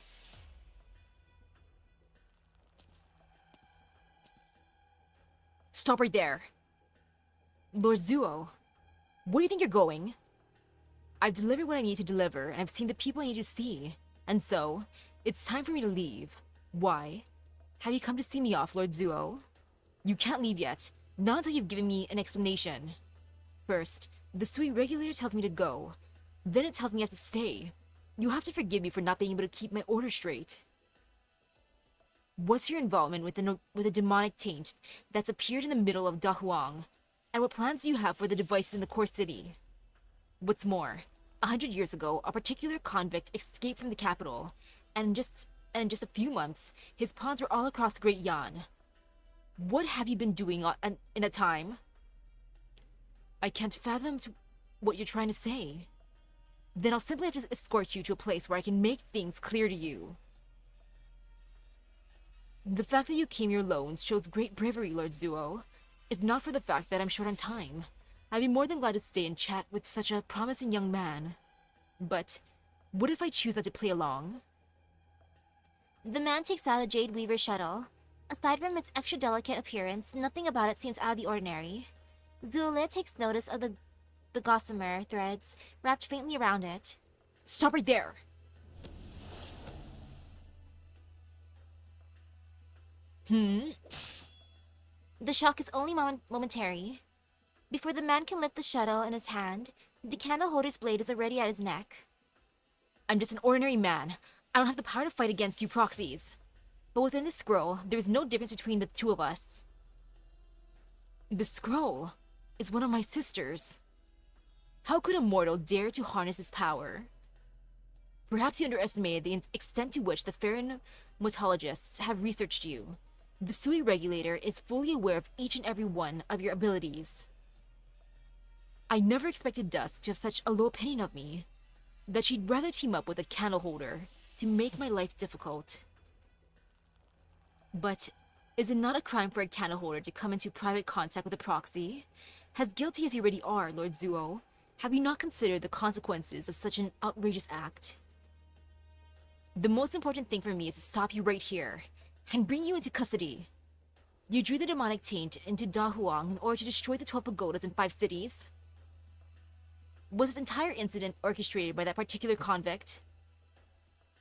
Stop right there. Lord Zuo, where do you think you're going? I've delivered what I need to deliver, and I've seen the people I need to see. And so, it's time for me to leave. Why? Have you come to see me off, Lord Zuo? You can't leave yet, not until you've given me an explanation. First, the Sui regulator tells me to go. Then it tells me I have to stay. You have to forgive me for not being able to keep my orders straight. What's your involvement with the demonic taint that's appeared in the middle of Dahuang? And what plans do you have for the devices in the core city? What's more, 100 years ago, a particular convict escaped from the capital, and in just a few months, his pawns were all across the Great Yan. What have you been doing in that time? I can't fathom what you're trying to say. Then I'll simply have to escort you to a place where I can make things clear to you. The fact that you came here alone shows great bravery, Lord Zuo. If not for the fact that I'm short on time, I'd be more than glad to stay and chat with such a promising young man. But what if I choose not to play along? The man takes out a Jade Weaver shuttle. Aside from its extra delicate appearance, nothing about it seems out of the ordinary. Zuo takes notice of the gossamer threads wrapped faintly around it. Stop right there! The shock is only momentary. Before the man can lift the shuttle in his hand, the candle holder's blade is already at his neck. I'm just an ordinary man. I don't have the power to fight against you proxies. But within this scroll, there is no difference between the two of us. The scroll is one of my sisters. How could a mortal dare to harness his power? Perhaps you underestimated the extent to which the pheromonologists have researched you. The Sui regulator is fully aware of each and every one of your abilities. I never expected Dusk to have such a low opinion of me, that she'd rather team up with a candle holder to make my life difficult. But is it not a crime for a candle holder to come into private contact with a proxy? As guilty as you already are, Lord Zuo, have you not considered the consequences of such an outrageous act? The most important thing for me is to stop you right here and bring you into custody. You drew the demonic taint into Dahuang in order to destroy the 12 pagodas in 5 cities. Was this entire incident orchestrated by that particular convict?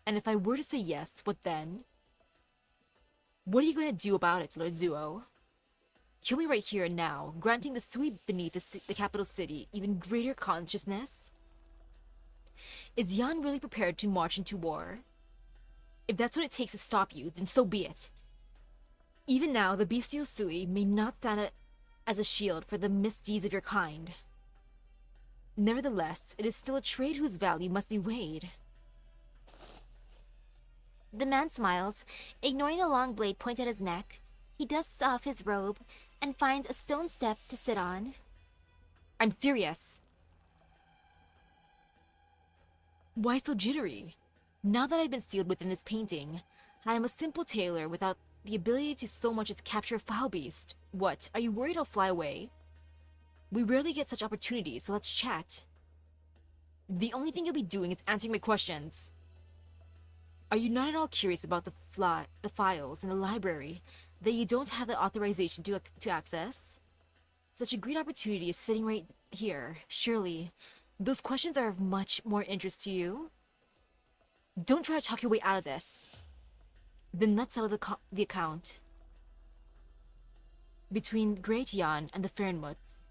And if I were to say yes, what then? What are you going to do about it, Lord Zuo? Kill me right here and now, granting the Sui beneath the capital city even greater consciousness? Is Yan really prepared to march into war? If that's what it takes to stop you, then so be it. Even now, the bestial Sui may not stand as a shield for the misdeeds of your kind. Nevertheless, it is still a trade whose value must be weighed. The man smiles, ignoring the long blade pointed at his neck. He dusts off his robe and finds a stone step to sit on. I'm serious. Why so jittery? Now that I've been sealed within this painting, I am a simple tailor without the ability to so much as capture a foul beast. What, are you worried I'll fly away? We rarely get such opportunities, so let's chat. The only thing you'll be doing is answering my questions. Are you not at all curious about the files in the library that you don't have the authorization to access? Such a great opportunity is sitting right here. Surely, those questions are of much more interest to you. Don't try to talk your way out of this. Then let's settle the account between Great Jan and the Fernmuts.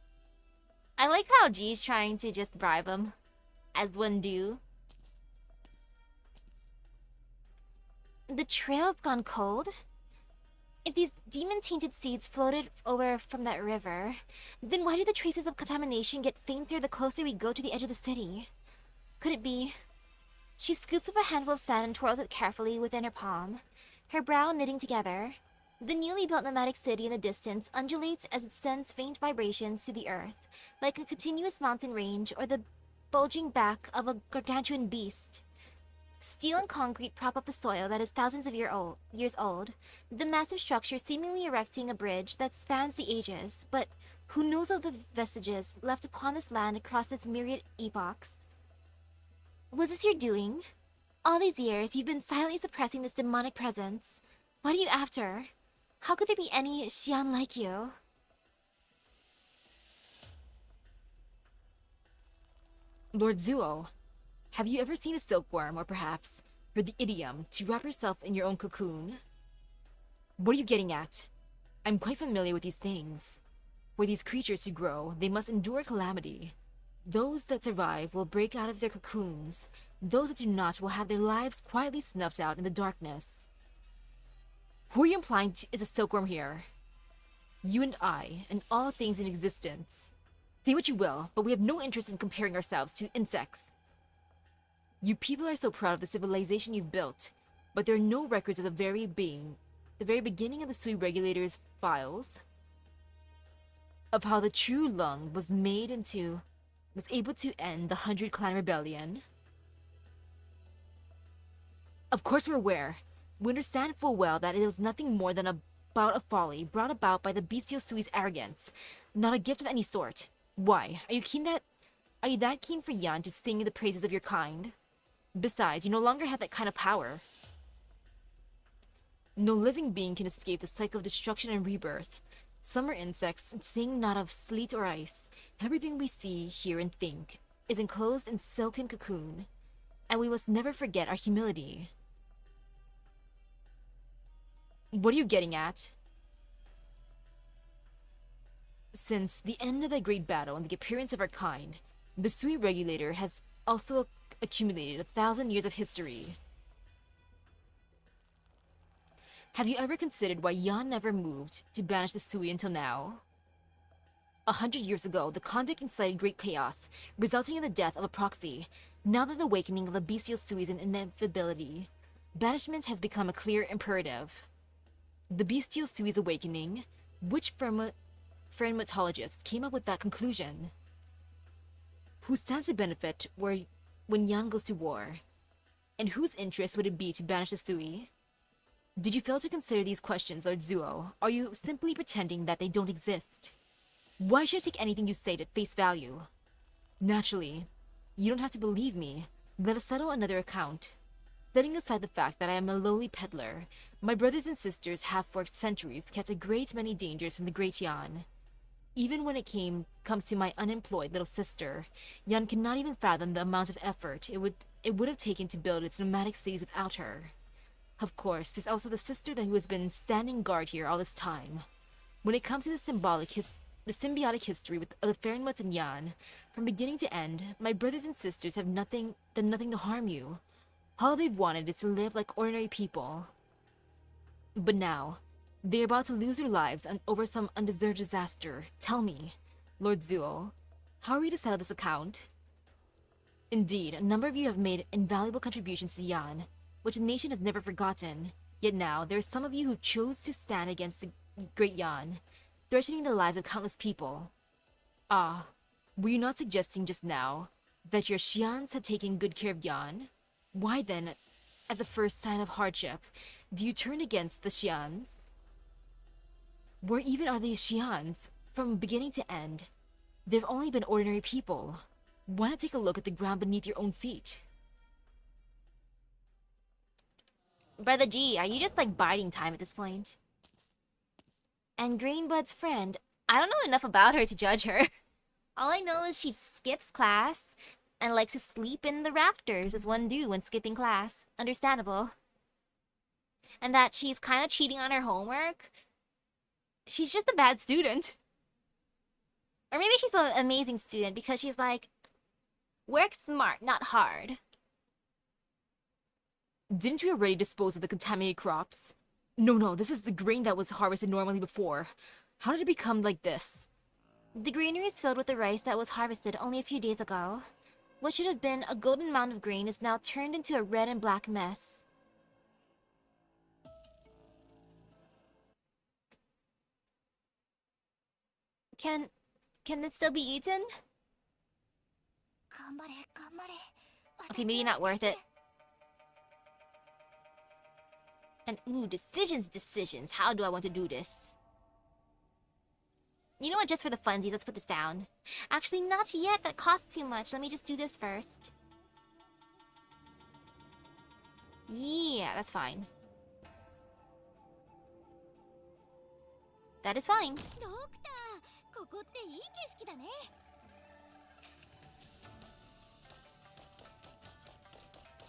I like how G's trying to just bribe him, as one do. The trail's gone cold. If these demon-tainted seeds floated over from that river, then why do the traces of contamination get fainter the closer we go to the edge of the city? Could it be? She scoops up a handful of sand and twirls it carefully within her palm, her brow knitting together. The newly built nomadic city in the distance undulates as it sends faint vibrations to the earth, like a continuous mountain range or the bulging back of a gargantuan beast. Steel and concrete prop up the soil that is thousands of years old, the massive structure seemingly erecting a bridge that spans the ages, but who knows of the vestiges left upon this land across its myriad epochs? Was this your doing? All these years, you've been silently suppressing this demonic presence. What are you after? How could there be any Xian like you? Lord Zuo, have you ever seen a silkworm, or perhaps heard the idiom to wrap yourself in your own cocoon? What are you getting at? I'm quite familiar with these things. For these creatures to grow, they must endure calamity. Those that survive will break out of their cocoons. Those that do not will have their lives quietly snuffed out in the darkness. Who are you implying is a silkworm here? You and I, and all things in existence. Say what you will, but we have no interest in comparing ourselves to insects. You people are so proud of the civilization you've built, but there are no records of the very beginning of the Sui Regulator's files, of how the true lung was able to end the 100 Clan Rebellion. Of course we're aware. We understand full well that it was nothing more than a bout of folly brought about by the bestial Sui's arrogance, not a gift of any sort. Why? Are you that keen for Yan to sing the praises of your kind? Besides, you no longer have that kind of power. No living being can escape the cycle of destruction and rebirth. Some are insects, sing not of sleet or ice. Everything we see, hear, and think is enclosed in silken cocoon, and we must never forget our humility. What are you getting at? Since the end of the Great Battle and the appearance of our kind, the Sui Regulator has also accumulated 1,000 years of history. Have you ever considered why Yan never moved to banish the Sui until now? 100 years ago, the convict incited great chaos, resulting in the death of a proxy. Now that the awakening of the bestial Sui is an inevitability, banishment has become a clear imperative. The bestial Sui's awakening? Which Fernmatologist came up with that conclusion? Who stands to benefit when Yan goes to war? And whose interest would it be to banish the Sui? Did you fail to consider these questions, Lord Zuo? Are you simply pretending that they don't exist? Why should I take anything you say at face value? Naturally, you don't have to believe me. Let us settle another account. Setting aside the fact that I am a lowly peddler, my brothers and sisters have for centuries kept a great many dangers from the Great Yan. Even when it comes to my unemployed little sister, Yan cannot even fathom the amount of effort it would have taken to build its nomadic cities without her. Of course, there's also the sister who has been standing guard here all this time. When it comes to the symbiotic history with the Fernmuts and Yan, from beginning to end, my brothers and sisters have done nothing to harm you. All they've wanted is to live like ordinary people. But now, they're about to lose their lives over some undeserved disaster. Tell me, Lord Zuo, how are we to settle this account? Indeed, a number of you have made invaluable contributions to Yan, which the nation has never forgotten. Yet now, there are some of you who chose to stand against the Great Yan. threatening the lives of countless people. Ah, were you not suggesting just now that your Xians had taken good care of Yan? Why then, at the first sign of hardship, do you turn against the Xians? Where even are these Xians? From beginning to end, they've only been ordinary people. Why not take a look at the ground beneath your own feet? Brother G, are you just like biding time at this point? And Greenbud's friend, I don't know enough about her to judge her. All I know is she skips class and likes to sleep in the rafters as one do when skipping class. Understandable. And that she's kind of cheating on her homework. She's just a bad student. Or maybe she's an amazing student because she's like, work smart, not hard. Didn't we already dispose of the contaminated crops? No, this is the grain that was harvested normally before. How did it become like this? The granary is filled with the rice that was harvested only a few days ago. What should have been a golden mound of grain is now turned into a red and black mess. Can it still be eaten? Okay, maybe not worth it. And ooh, decisions. How do I want to do this? You know what, just for the funsies, let's put this down. Actually, not yet, that costs too much. Let me just do this first. Yeah, that's fine. That is fine.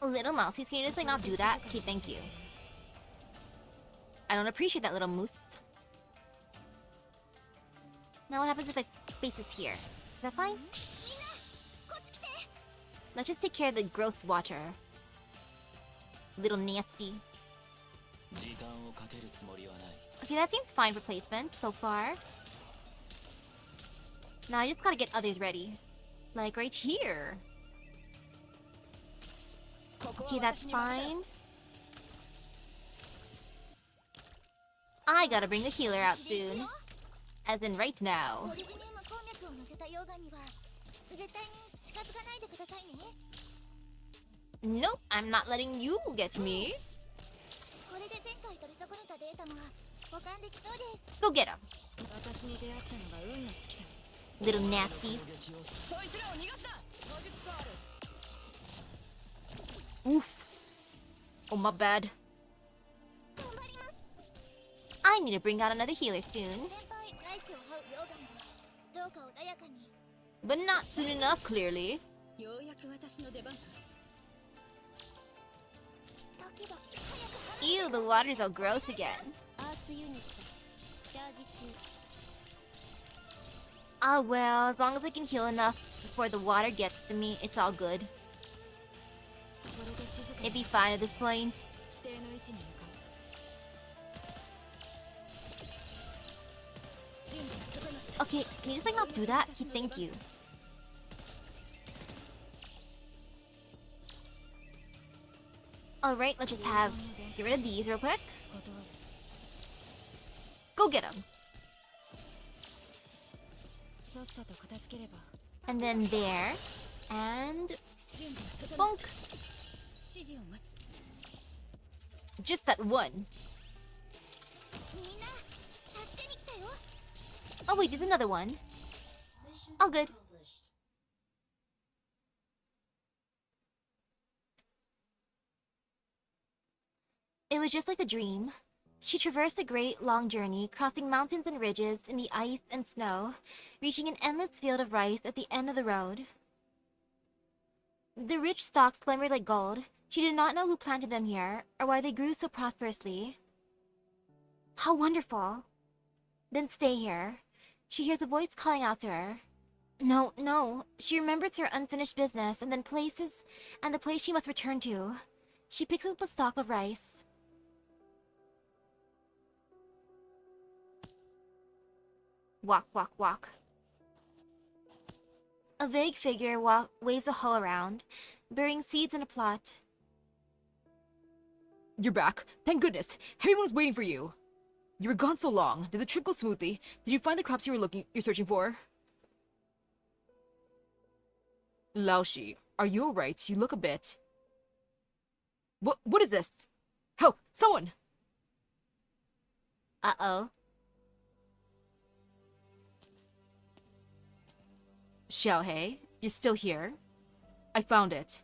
Little mousies, can you just like not do that? Okay, thank you. I don't appreciate that, little moose. Now what happens if I place this here? Is that fine? Let's just take care of the gross water. Little nasty. Okay, that seems fine for placement so far. Now I just gotta get others ready. Like right here. Okay, that's fine. I gotta bring the healer out soon. As in right now. Nope, I'm not letting you get me. Go get him. Little nasty. Oof. Oh, my bad. I need to bring out another healer soon. But not soon enough, clearly. Ew, the water's all gross again. Ah well, as long as I can heal enough before the water gets to me, it's all good. It'd be fine at this point. Okay, can you just like not do that? Thank you. Alright, let's just get rid of these real quick. Go get them. And then there. And... bonk. Just that one. Oh wait, there's another one. All good. It was just like a dream. She traversed a great, long journey, crossing mountains and ridges in the ice and snow, reaching an endless field of rice at the end of the road. The rich stalks glimmered like gold. She did not know who planted them here, or why they grew so prosperously. How wonderful! Then stay here. She hears a voice calling out to her. No. She remembers her unfinished business and the place she must return to. She picks up a stalk of rice. Walk. A vague figure waves a hoe around, burying seeds in a plot. You're back. Thank goodness. Everyone's waiting for you. You were gone so long. Did the trip go smoothly? Did you find the crops you're searching for? Laoshi, are you alright? You look a bit... What is this? Help! Someone! Uh-oh. Xiaohei, you're still here? I found it.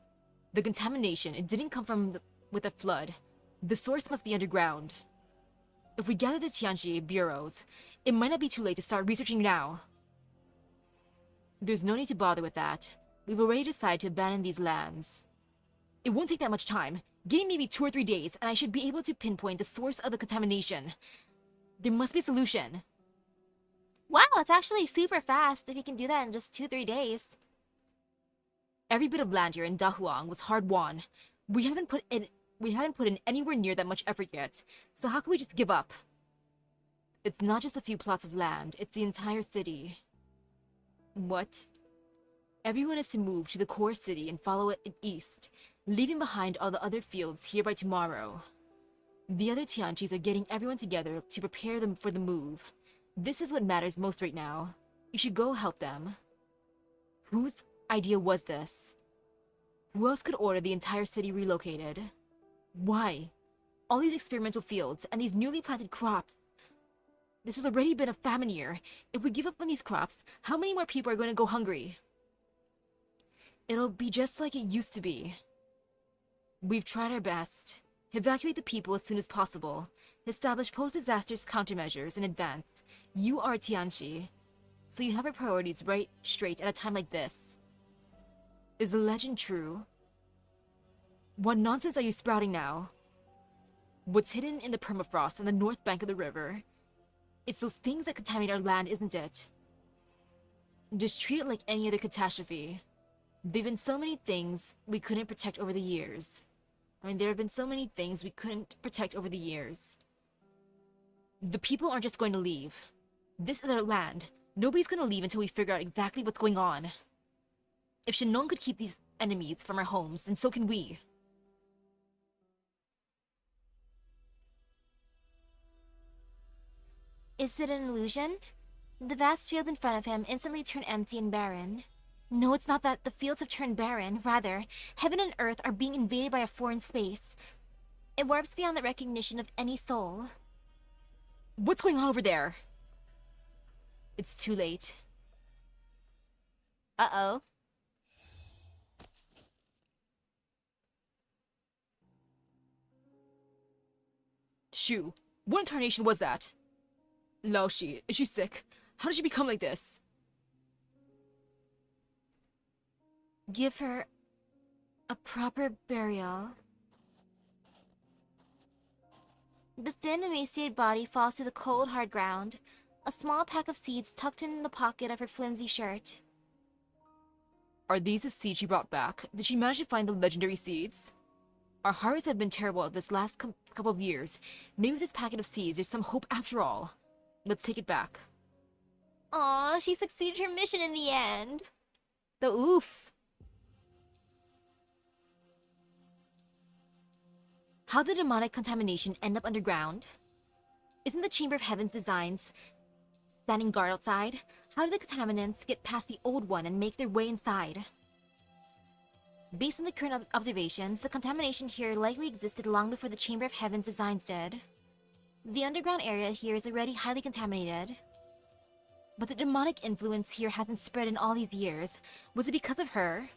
The contamination, it didn't come from with a flood. The source must be underground. If we gather the Tianxi bureaus, it might not be too late to start researching now. There's no need to bother with that. We've already decided to abandon these lands. It won't take that much time. Give me maybe 2 or 3 days, and I should be able to pinpoint the source of the contamination. There must be a solution. Wow, it's actually super fast if you can do that in just 2-3 days. Every bit of land here in Dahuang was hard-won. We haven't put in anywhere near that much effort yet, so how can we just give up? It's not just a few plots of land, it's the entire city. What? Everyone is to move to the core city and follow it east, leaving behind all the other fields here by tomorrow. The other Tianchis are getting everyone together to prepare them for the move. This is what matters most right now. You should go help them. Whose idea was this? Who else could order the entire city relocated? Why? All these experimental fields and these newly planted crops. This has already been a famine year. If we give up on these crops, how many more people are going to go hungry? It'll be just like it used to be. We've tried our best. Evacuate the people as soon as possible. Establish post-disasters countermeasures in advance. You are Tianxi, so you have our priorities right straight at a time like this. Is the legend true? What nonsense are you sprouting now? What's hidden in the permafrost on the north bank of the river? It's those things that contaminate our land, isn't it? Just treat it like any other catastrophe. There've been so many things we couldn't protect over the years. There have been so many things we couldn't protect over the years. The people aren't just going to leave. This is our land. Nobody's gonna leave until we figure out exactly what's going on. If Shannon could keep these enemies from our homes, then so can we. Is it an illusion? The vast field in front of him instantly turned empty and barren. No, it's not that the fields have turned barren. Rather, heaven and earth are being invaded by a foreign space. It warps beyond the recognition of any soul. What's going on over there? It's too late. Uh-oh. Shu, what in tarnation was that? Laoshi, is she sick? How did she become like this? Give her a proper burial. The thin, emaciated body falls to the cold, hard ground, a small pack of seeds tucked in the pocket of her flimsy shirt. Are these the seeds she brought back? Did she manage to find the legendary seeds? Our harvests have been terrible this last couple of years. Maybe with this packet of seeds, there's some hope after all. Let's take it back. Aw, she succeeded her mission in the end. The oof! How did demonic contamination end up underground? Isn't the Chamber of Heaven's designs standing guard outside? How did the contaminants get past the old one and make their way inside? Based on the current observations, the contamination here likely existed long before the Chamber of Heaven's designs did. The underground area here is already highly contaminated. But the demonic influence here hasn't spread in all these years. Was it because of her?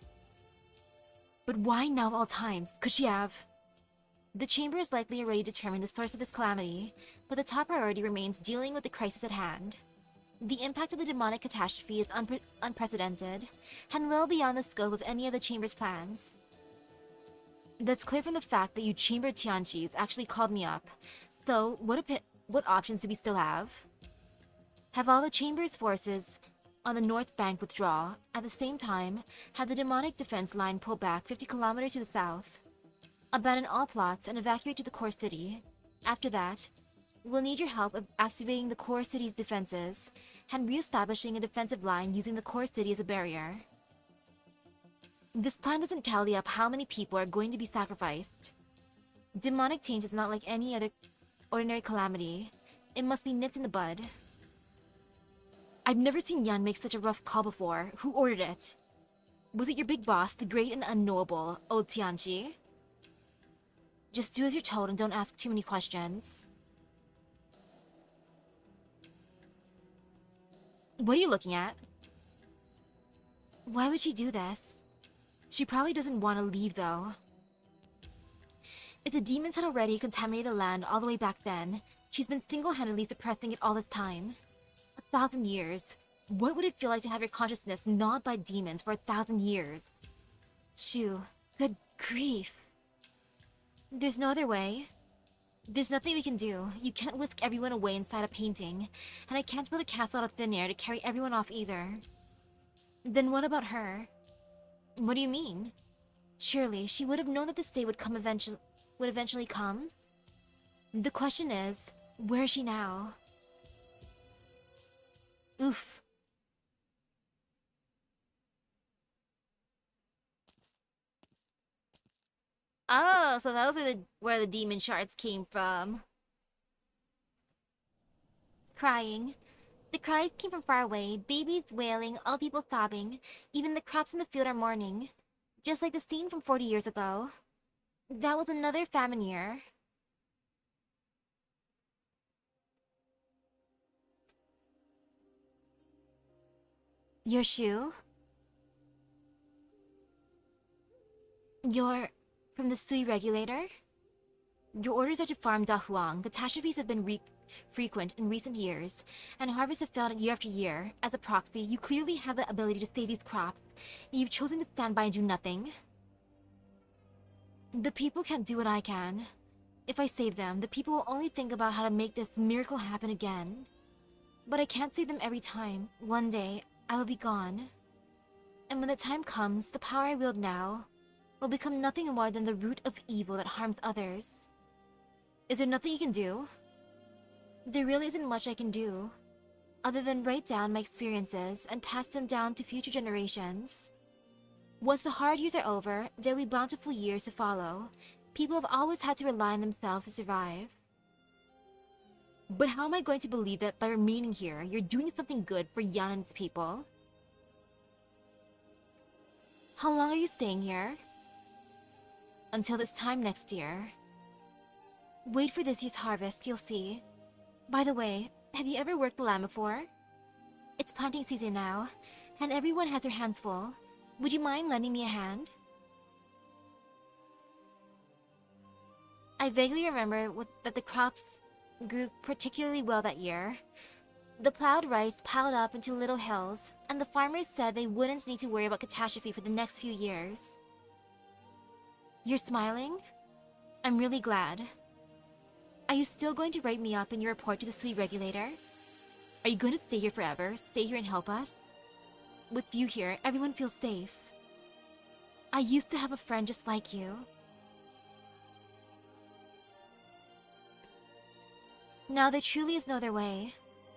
But why now of all times? Could she have? The Chamber is likely already determined the source of this calamity, but the top priority remains dealing with the crisis at hand. The impact of the demonic catastrophe is unprecedented, and well beyond the scope of any of the Chamber's plans. That's clear from the fact that you Chamber Tianchis actually called me up. So, what options do we still have? Have all the Chamber's forces on the north bank withdraw, at the same time, have the demonic defense line pull back 50 kilometers to the south. Abandon all plots and evacuate to the core city. After that, we'll need your help of activating the core city's defenses and re-establishing a defensive line using the core city as a barrier. This plan doesn't tally up how many people are going to be sacrificed. Demonic taint is not like any other ordinary calamity. It must be nipped in the bud. I've never seen Yan make such a rough call before. Who ordered it? Was it your big boss, the great and unknowable Old Tianchi? Just do as you're told and don't ask too many questions. What are you looking at? Why would she do this? She probably doesn't want to leave, though. If the demons had already contaminated the land all the way back then, she's been single-handedly suppressing it all this time. 1,000 years. What would it feel like to have your consciousness gnawed by demons for 1,000 years? Shoo, good grief. There's no other way. There's nothing we can do. You can't whisk everyone away inside a painting, and I can't build a castle out of thin air to carry everyone off either. Then what about her? What do you mean? Surely she would have known that this day would eventually come. The question is, where is she now? Oof. Oh, so those are where the demon shards came from. Crying. The cries came from far away, babies wailing, all people sobbing. Even the crops in the field are mourning. Just like the scene from 40 years ago. That was another famine year. Your shoe? You're from the Sui regulator? Your orders are to farm Dahuang. Catastrophes have been frequent in recent years, and harvests have failed year after year. As a proxy, you clearly have the ability to save these crops, and you've chosen to stand by and do nothing. The people can't do what I can. If I save them, the people will only think about how to make this miracle happen again. But I can't save them every time. One day, I will be gone. And when the time comes, the power I wield now will become nothing more than the root of evil that harms others. Is there nothing you can do? There really isn't much I can do, other than write down my experiences and pass them down to future generations. Once the hard years are over, there will be bountiful years to follow. People have always had to rely on themselves to survive. But how am I going to believe that by remaining here, you're doing something good for Yan and its people? How long are you staying here? Until this time next year. Wait for this year's harvest, you'll see. By the way, have you ever worked the land before? It's planting season now, and everyone has their hands full. Would you mind lending me a hand? I vaguely remember that the crops grew particularly well that year. The plowed rice piled up into little hills, and the farmers said they wouldn't need to worry about catastrophe for the next few years. You're smiling? I'm really glad. Are you still going to write me up in your report to the Sui regulator? Are you going to stay here forever? Stay here and help us? With you here, everyone feels safe. I used to have a friend just like you. Now there truly is no other way.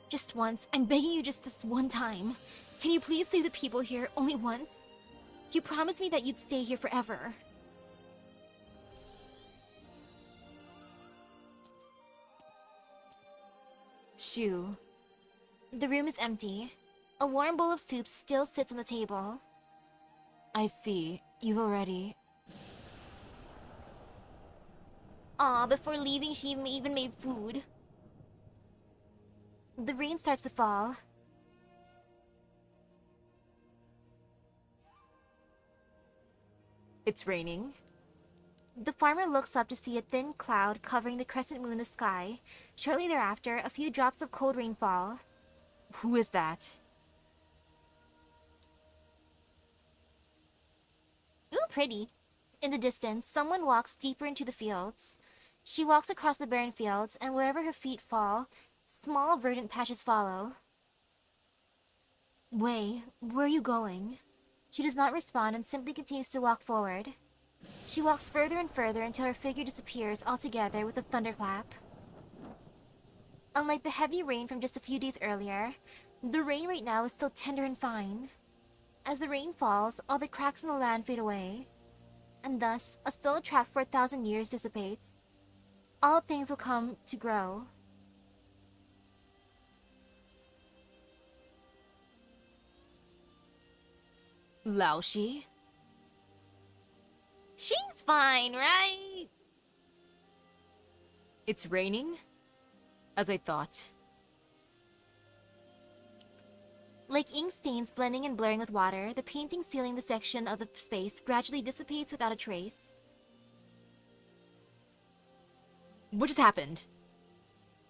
Just once, I'm begging you just this one time. Can you please save the people here only once? You promised me that you'd stay here forever. Shoo. The room is empty. A warm bowl of soup still sits on the table. I see. You've already... Aw, before leaving she even made food. The rain starts to fall. It's raining. The farmer looks up to see a thin cloud covering the crescent moon in the sky. Shortly thereafter, a few drops of cold rain fall. Who is that? Ooh, pretty. In the distance, someone walks deeper into the fields. She walks across the barren fields, and wherever her feet fall, small verdant patches follow. Wei, where are you going? She does not respond and simply continues to walk forward. She walks further and further until her figure disappears altogether with a thunderclap. Unlike the heavy rain from just a few days earlier, the rain right now is still tender and fine. As the rain falls, all the cracks in the land fade away, and thus, a still trap for 1,000 years dissipates. All things will come to grow. Laoshi? She's fine, right? It's raining? As I thought. Like ink stains blending and blurring with water, the painting sealing the section of the space gradually dissipates without a trace. What just happened?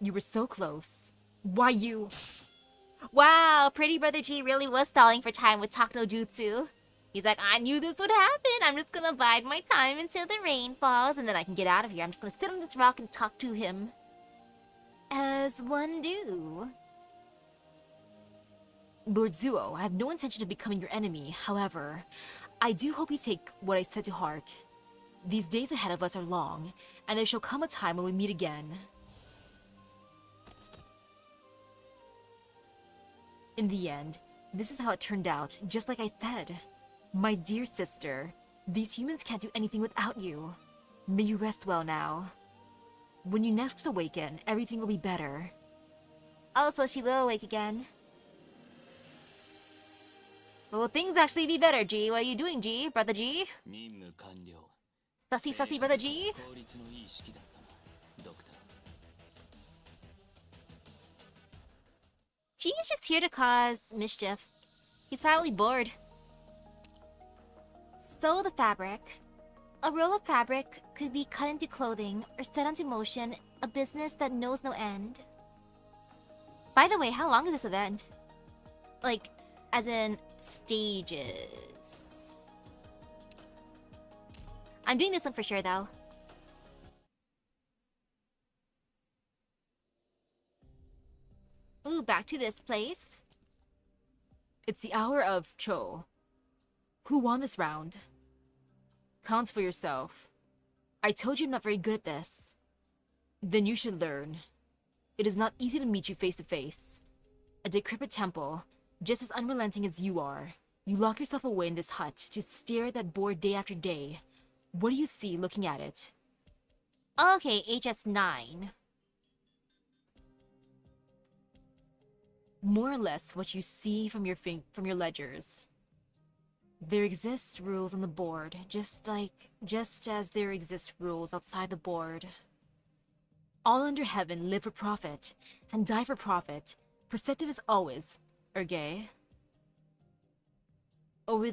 You were so close. Why you... Wow, pretty brother G really was stalling for time with Talk no Jutsu. He's like, I knew this would happen. I'm just gonna bide my time until the rain falls and then I can get out of here. I'm just gonna sit on this rock and talk to him. As one do. Lord Zuo, I have no intention of becoming your enemy. However, I do hope you take what I said to heart. These days ahead of us are long, and there shall come a time when we meet again. In the end, this is how it turned out, just like I said. My dear sister, these humans can't do anything without you. May you rest well now. When you next awaken, everything will be better. Oh, so she will awake again. Will things actually be better, G? What are you doing, G? Brother G? Sussy, sussy, brother G? G is just here to cause mischief. He's probably bored. Sew the fabric. A roll of fabric could be cut into clothing or set into motion, a business that knows no end. By the way, how long is this event? Like, as in stages. I'm doing this one for sure, though. Ooh, back to this place. It's the hour of Cho. Who won this round? Count for yourself. I told you I'm not very good at this. Then you should learn. It is not easy to meet you face to face. A decrepit temple, just as unrelenting as you are. You lock yourself away in this hut to stare at that board day after day. What do you see looking at it? Okay, HS9. More or less what you see from your ledgers. There exist rules on the board, just as there exist rules outside the board. All under heaven live for profit, and die for profit. Perceptive as always, erge. Over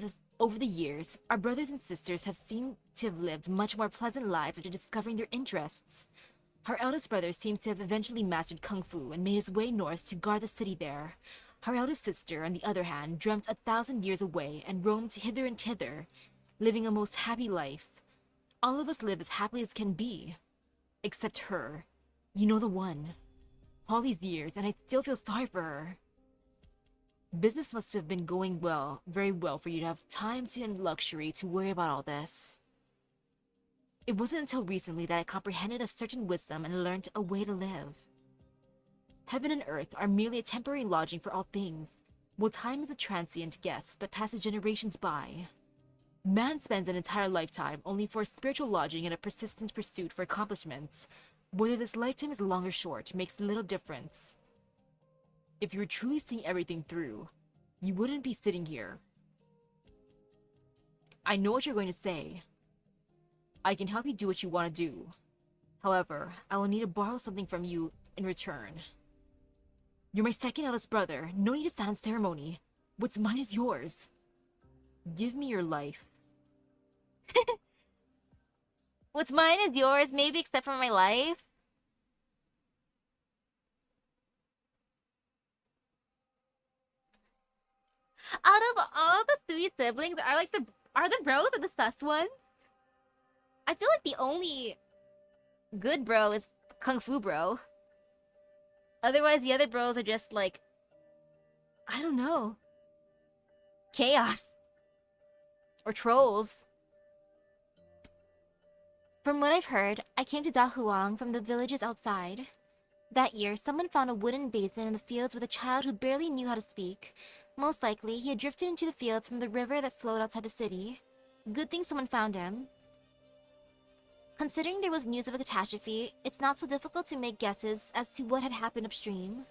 the years, our brothers and sisters have seemed to have lived much more pleasant lives after discovering their interests. Our eldest brother seems to have eventually mastered Kung Fu and made his way north to guard the city there. Our eldest sister, on the other hand, dreamt 1,000 years away and roamed hither and thither, living a most happy life. All of us live as happily as can be. Except her. You know the one. All these years, and I still feel sorry for her. Business must have been going well, very well, for you to have time and luxury to worry about all this. It wasn't until recently that I comprehended a certain wisdom and learned a way to live. Heaven and earth are merely a temporary lodging for all things, while time is a transient guest that passes generations by. Man spends an entire lifetime only for a spiritual lodging and a persistent pursuit for accomplishments. Whether this lifetime is long or short makes little difference. If you were truly seeing everything through, you wouldn't be sitting here. I know what you're going to say. I can help you do what you want to do. However, I will need to borrow something from you in return. You're my second eldest brother. No need to stand on ceremony. What's mine is yours. Give me your life. What's mine is yours, maybe except for my life. Out of all the Sui siblings, are the bros or the sus ones? I feel like the only good bro is Kung Fu bro. Otherwise, the other bros are just like, I don't know, chaos or trolls. From what I've heard, I came to Dahuang from the villages outside. That year, someone found a wooden basin in the fields with a child who barely knew how to speak. Most likely, he had drifted into the fields from the river that flowed outside the city. Good thing someone found him. Considering there was news of a catastrophe, it's not so difficult to make guesses as to what had happened upstream.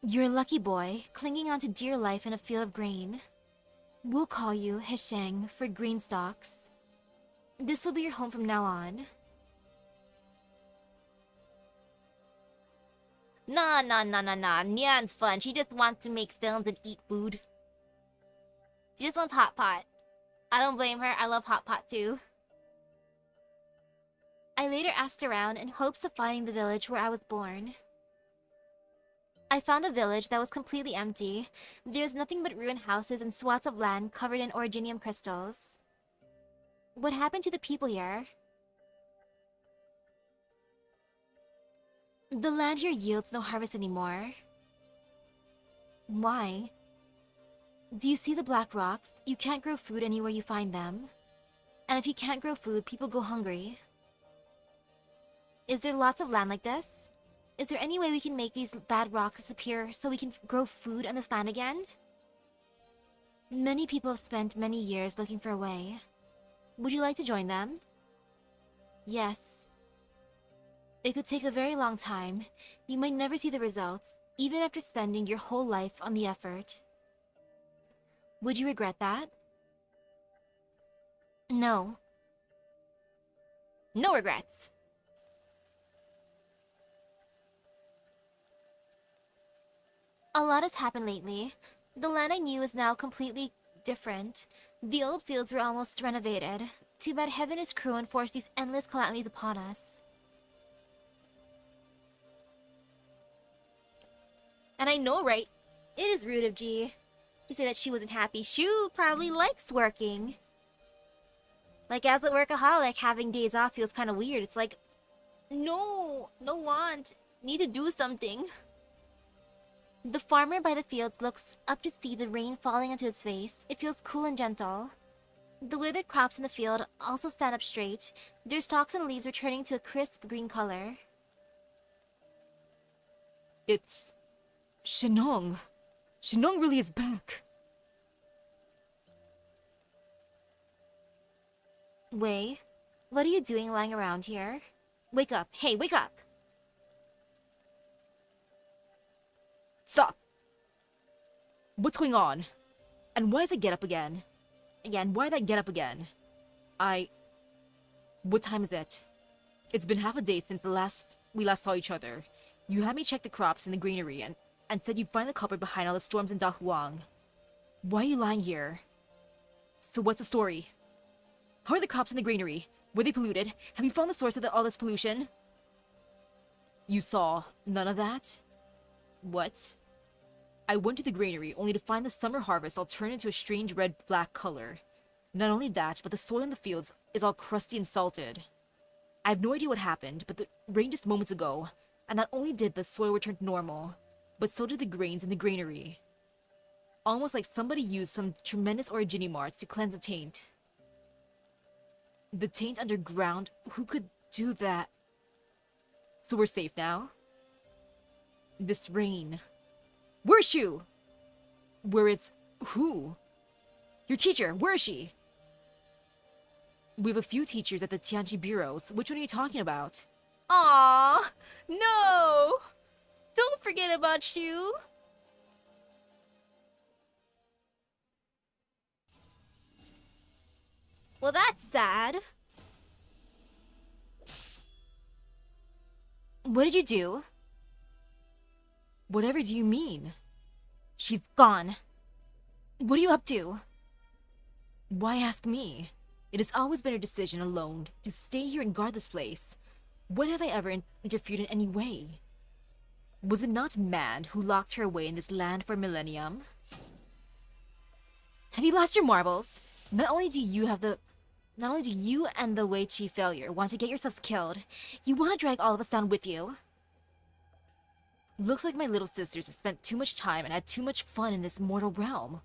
You're a lucky boy, clinging on to dear life in a field of grain. We'll call you Hisheng for green stalks. This will be your home from now on. Nah. Nyan's fun. She just wants to make films and eat food. She just wants hot pot. I don't blame her. I love hot pot too. I later asked around in hopes of finding the village where I was born. I found a village that was completely empty. There was nothing but ruined houses and swaths of land covered in originium crystals. What happened to the people here? The land here yields no harvest anymore. Why? Do you see the black rocks? You can't grow food anywhere you find them. And if you can't grow food, people go hungry. Is there lots of land like this? Is there any way we can make these bad rocks disappear so we can grow food on this land again? Many people have spent many years looking for a way. Would you like to join them? Yes. It could take a very long time. You might never see the results, even after spending your whole life on the effort. Would you regret that? No. No regrets. A lot has happened lately. The land I knew is now completely different. The old fields were almost renovated. Too bad heaven is cruel and forced these endless calamities upon us. And I know, right? It is rude of G to say that she wasn't happy. Shu probably likes working. Like, as a workaholic, having days off feels kind of weird. It's like, no want. Need to do something. The farmer by the fields looks up to see the rain falling onto his face. It feels cool and gentle. The withered crops in the field also stand up straight. Their stalks and leaves are turning to a crisp green color. It's... Shenong. Shenong really is back. Wei, what are you doing lying around here? Wake up. Hey, wake up! Stop! What's going on? And why is I get up again? Why did I get up again? What time is it? It's been half a day since we last saw each other. You had me check the crops in the granary and said you'd find the culprit behind all the storms in Dahuang. Why are you lying here? So what's the story? How are the crops in the granary? Were they polluted? Have you found the source of all this pollution? You saw none of that? What? I went to the granary only to find the summer harvest all turned into a strange red-black color. Not only that, but the soil in the fields is all crusty and salted. I have no idea what happened, but the rain just moments ago, and not only did the soil return to normal, but so did the grains in the granary. Almost like somebody used some tremendous originium arts to cleanse the taint. The taint underground? Who could do that? So we're safe now? This rain... Where's Shu? Where is... who? Your teacher, where is she? We have a few teachers at the Tianchi bureaus. Which one are you talking about? Aww, no! Don't forget about Shu! Well, that's sad. What did you do? Whatever do you mean? She's gone. What are you up to? Why ask me? It has always been her decision alone to stay here and guard this place. When have I ever interfered in any way? Was it not man who locked her away in this land for a millennium? Have you lost your marbles? Not only do you and the Wei Chi failure want to get yourselves killed, you want to drag all of us down with you. Looks like my little sisters have spent too much time and had too much fun in this mortal realm,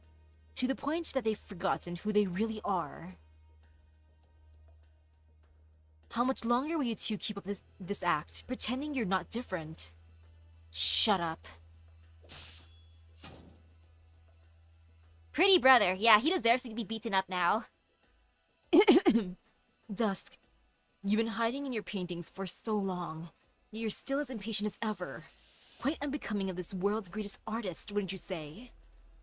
to the point that they've forgotten who they really are. How much longer will you two keep up this act, pretending you're not different? Shut up. Pretty brother. Yeah, he deserves to be beaten up now. Dusk, you've been hiding in your paintings for so long, yet you're still as impatient as ever. Quite unbecoming of this world's greatest artist, wouldn't you say?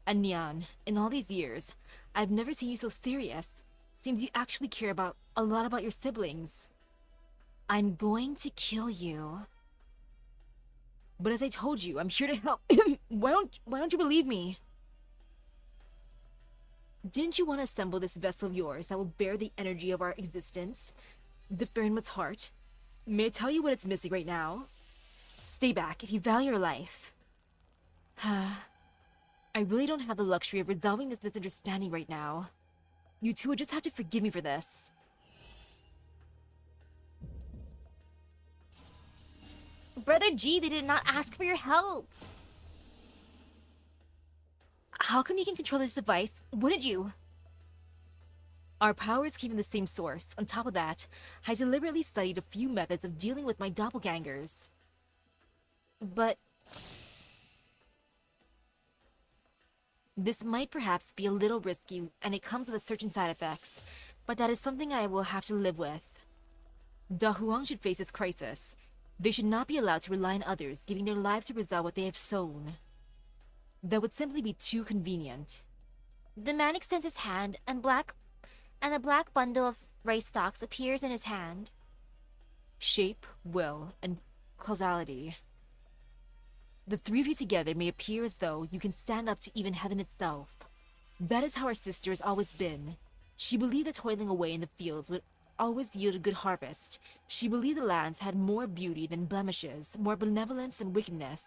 And Nyan, in all these years, I've never seen you so serious. Seems you actually care about a lot about your siblings. I'm going to kill you. But as I told you, I'm here to help. Why don't you believe me? Didn't you want to assemble this vessel of yours that will bear the energy of our existence? The Fernwood's heart? May I tell you what it's missing right now? Stay back if you value your life. I really don't have the luxury of resolving this misunderstanding right now. You two would just have to forgive me for this. Brother G, they did not ask for your help. How come you can control this device? Wouldn't you? Our powers came from the same source. On top of that, I deliberately studied a few methods of dealing with my doppelgangers. But this might perhaps be a little risky, and it comes with certain side effects, but that is something I will have to live with. Da Huang should face this crisis. They should not be allowed to rely on others, giving their lives to resolve what they have sown. That would simply be too convenient. The man extends his hand, and a black bundle of rice stalks appears in his hand. Shape, will, and causality. The three of you together may appear as though you can stand up to even heaven itself. That is how our sister has always been. She believed that toiling away in the fields would always yield a good harvest. She believed the lands had more beauty than blemishes, more benevolence than wickedness.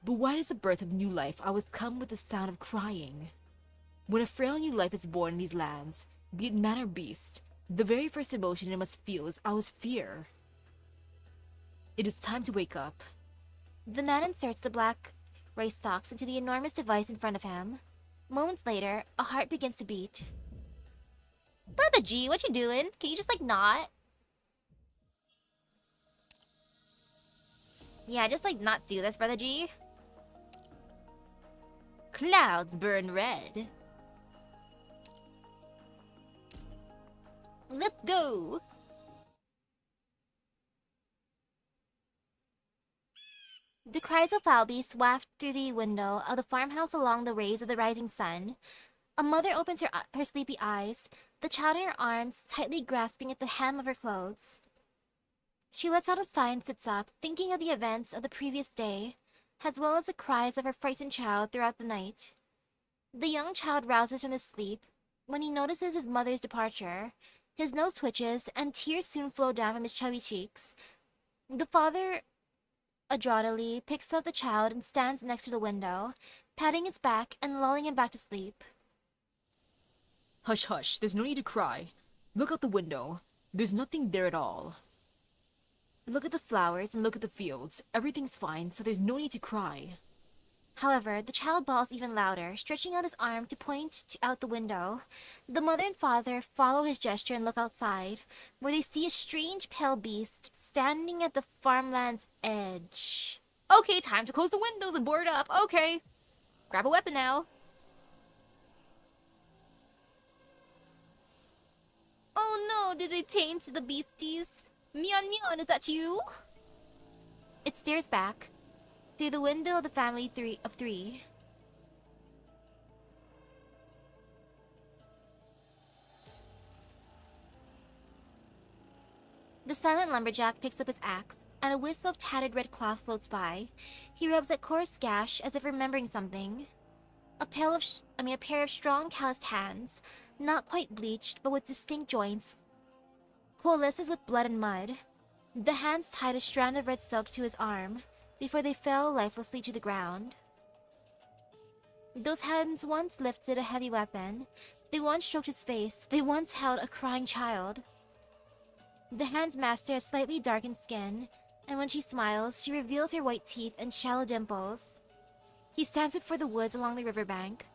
But why does the birth of new life always come with the sound of crying? When a frail new life is born in these lands, be it man or beast, the very first emotion it must feel is always fear. It is time to wake up. The man inserts the black rice stalks into the enormous device in front of him. Moments later, a heart begins to beat. Brother G, what you doing? Can you just, like, not? Yeah, just, like, not do this, Brother G. Clouds burn red. Let's go! The cries of Falby waft through the window of the farmhouse along the rays of the rising sun. A mother opens her sleepy eyes, the child in her arms tightly grasping at the hem of her clothes. She lets out a sigh and sits up, thinking of the events of the previous day, as well as the cries of her frightened child throughout the night. The young child rouses from his sleep when he notices his mother's departure. His nose twitches, and tears soon flow down from his chubby cheeks. The father adroitly picks up the child and stands next to the window, patting his back and lulling him back to sleep. Hush, hush, there's no need to cry. Look out the window. There's nothing there at all. Look at the flowers and look at the fields. Everything's fine, so there's no need to cry. However, the child bawls even louder, stretching out his arm to point out the window. The mother and father follow his gesture and look outside, where they see a strange pale beast standing at the farmland's edge. Okay, time to close the windows and board up. Okay. Grab a weapon now. Oh no, did they taint the beasties? Mian Mian, is that you? It stares back through the window of the family of three. The silent lumberjack picks up his axe, and a wisp of tattered red cloth floats by. He rubs at coarse gash as if remembering something. A pair of strong calloused hands, not quite bleached, but with distinct joints, coalesces with blood and mud. The hands tied a strand of red silk to his arm before they fell lifelessly to the ground. Those hands once lifted a heavy weapon. They once stroked his face. They once held a crying child. The hand's master has slightly darkened skin, and when she smiles, she reveals her white teeth and shallow dimples. He stands before the woods along the riverbank.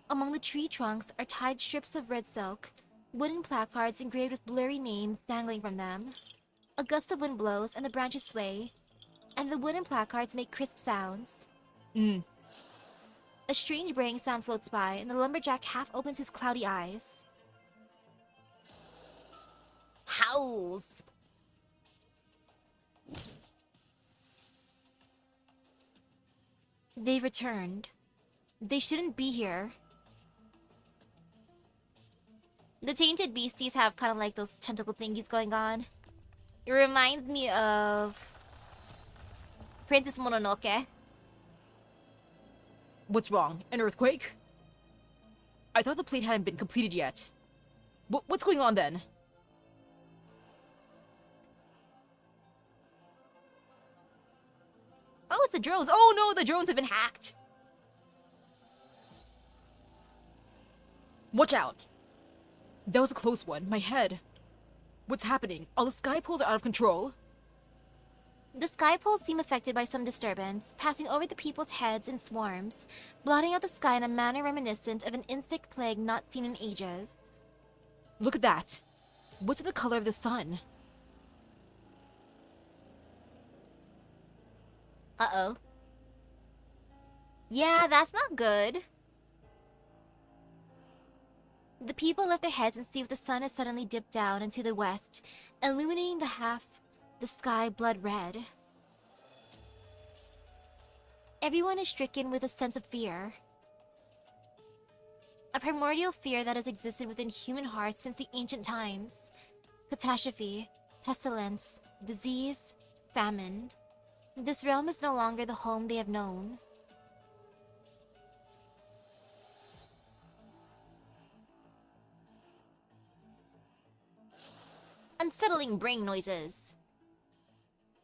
Among the tree trunks are tied strips of red silk, wooden placards engraved with blurry names dangling from them. A gust of wind blows and the branches sway, and the wooden placards make crisp sounds. A strange braying sound floats by, and the lumberjack half opens his cloudy eyes. Howls! They returned. They shouldn't be here. The tainted beasties have kind of like those tentacle thingies going on. It reminds me of Princess Mononoke. What's wrong? An earthquake? I thought the plate hadn't been completed yet. What's going on then? Oh, it's the drones. Oh no, the drones have been hacked. Watch out! That was a close one. My head. What's happening? All the sky poles are out of control. The sky poles seem affected by some disturbance, passing over the people's heads in swarms, blotting out the sky in a manner reminiscent of an insect plague not seen in ages. Look at that. What's the color of the sun? Uh-oh. Yeah, that's not good. The people lift their heads and see the sun has suddenly dipped down into the west, illuminating the sky blood red. Everyone is stricken with a sense of fear. A primordial fear that has existed within human hearts since the ancient times. Catastrophe, pestilence, disease, famine. This realm is no longer the home they have known. Unsettling brain noises.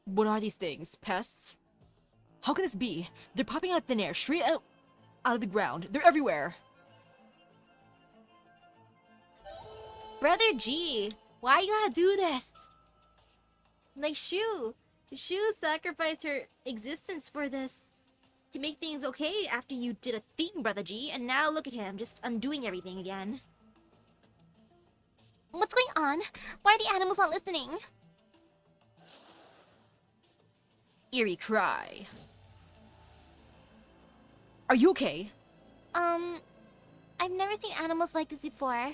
What are these things? Pests? How can this be? They're popping out of thin air, straight out of the ground. They're everywhere. Brother G, why you gotta do this? Like Shu sacrificed her existence for this to make things okay after you did a thing, Brother G, and now look at him just undoing everything again. What's going on? Why are the animals not listening? Eerie cry. Are you okay? I've never seen animals like this before.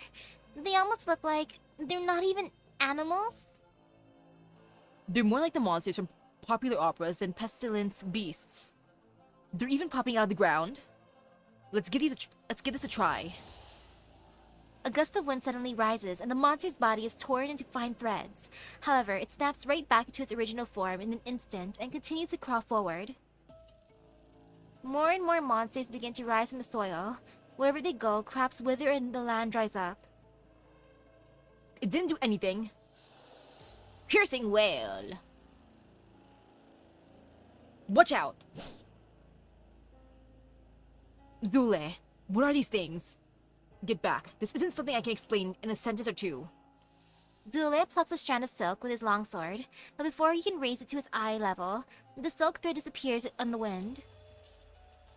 They almost look like they're not even animals. They're more like the monsters from popular operas than pestilence beasts. They're even popping out of the ground. Let's give this a try. A gust of wind suddenly rises, and the monster's body is torn into fine threads. However, it snaps right back into its original form in an instant and continues to crawl forward. More and more monsters begin to rise from the soil. Wherever they go, crops wither and the land dries up. It didn't do anything. Piercing wail. Watch out! Zule, what are these things? Get back. This isn't something I can explain in a sentence or two. Zule plucks a strand of silk with his longsword, but before he can raise it to his eye level, the silk thread disappears on the wind.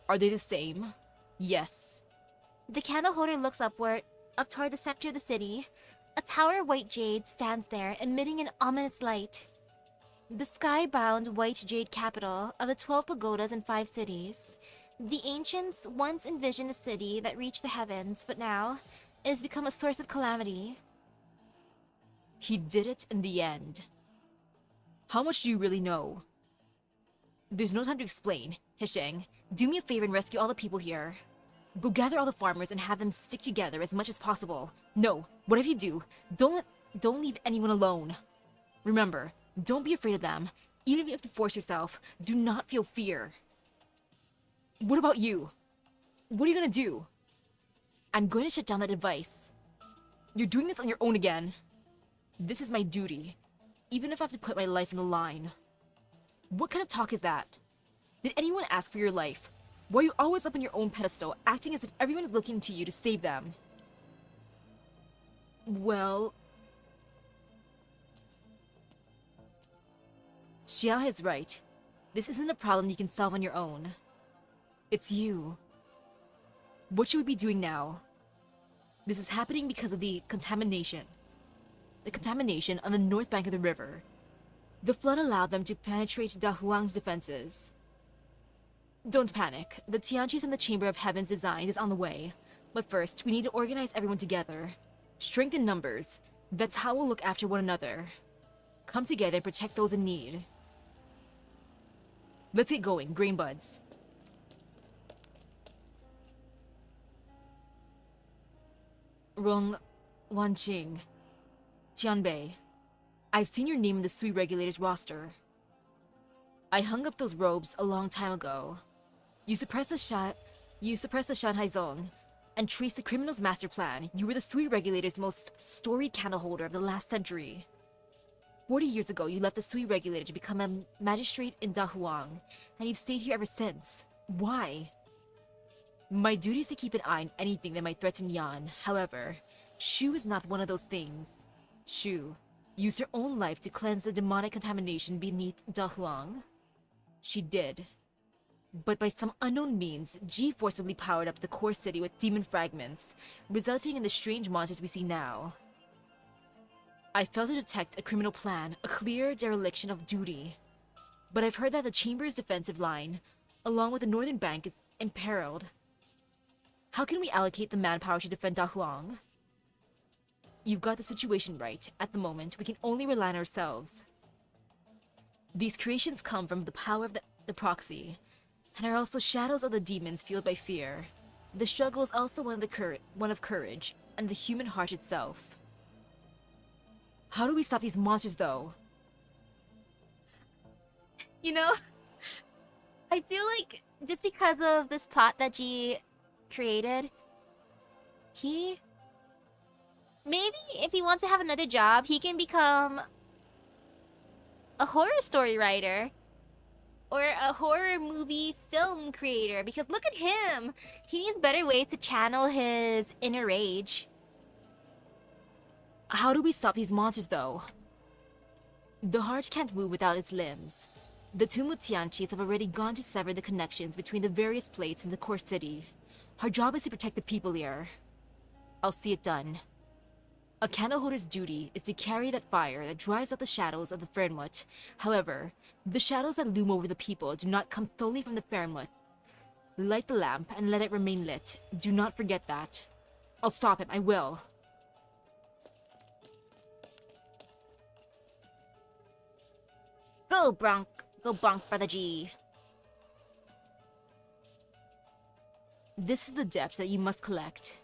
Are they the same? Yes. The candle holder looks upward, up toward the center of the city. A tower of white jade stands there, emitting an ominous light. The sky-bound white jade capital of the 12 pagodas and 5 cities. The ancients once envisioned a city that reached the heavens, but now it has become a source of calamity. He did it in the end. How much do you really know? There's no time to explain. Hisheng, do me a favor and rescue all the people here. Go gather all the farmers and have them stick together as much as possible. No, whatever you do, don't leave anyone alone. Remember, don't be afraid of them. Even if you have to force yourself, do not feel fear. What about you? What are you gonna do? I'm going to shut down that device. You're doing this on your own again. This is my duty, even if I have to put my life on the line. What kind of talk is that? Did anyone ask for your life? Why are you always up on your own pedestal, acting as if everyone is looking to you to save them? Well... Xia is right. This isn't a problem you can solve on your own. It's you. What should we be doing now? This is happening because of the contamination. The contamination on the north bank of the river. The flood allowed them to penetrate Da Huang's defenses. Don't panic. The Tianqi's and the Chamber of Heaven's design is on the way. But first, we need to organize everyone together. Strength in numbers. That's how we'll look after one another. Come together and protect those in need. Let's get going, Green Buds. Rong Wanqing. Tianbei. I've seen your name in the Sui Regulator's roster. I hung up those robes a long time ago. You suppressed the Shanhai Zong and traced the criminal's master plan. You were the Sui Regulator's most storied candle holder of the last century. 40 years ago, you left the Sui Regulator to become a magistrate in Dahuang, and you've stayed here ever since. Why? My duty is to keep an eye on anything that might threaten Yan. However, Shu is not one of those things. Shu used her own life to cleanse the demonic contamination beneath Dahuang. She did. But by some unknown means, Ji forcibly powered up the core city with demon fragments, resulting in the strange monsters we see now. I failed to detect a criminal plan, a clear dereliction of duty. But I've heard that the Chamber's defensive line, along with the northern bank, is imperiled. How can we allocate the manpower to defend Dahuang? You've got the situation right. At the moment, we can only rely on ourselves. These creations come from the power of the proxy, and are also shadows of the demons fueled by fear. The struggle is also one of courage, and the human heart itself. How do we stop these monsters, though? You know, I feel like just because of this plot that G created, maybe if he wants to have another job, he can become a horror story writer or a horror movie film creator, because look at him. He needs better ways to channel his inner rage. How do we stop these monsters, though? The heart can't move without its limbs. The two Mutianchis have already gone to sever the connections between the various plates in the core city. Our job is to protect the people here. I'll see it done. A candleholder's duty is to carry that fire that drives out the shadows of the Fernmut. However, the shadows that loom over the people do not come solely from the Fernmut. Light the lamp and let it remain lit. Do not forget that. I'll stop him, I will. Go Bronk, Brother G. This is the debt that you must collect.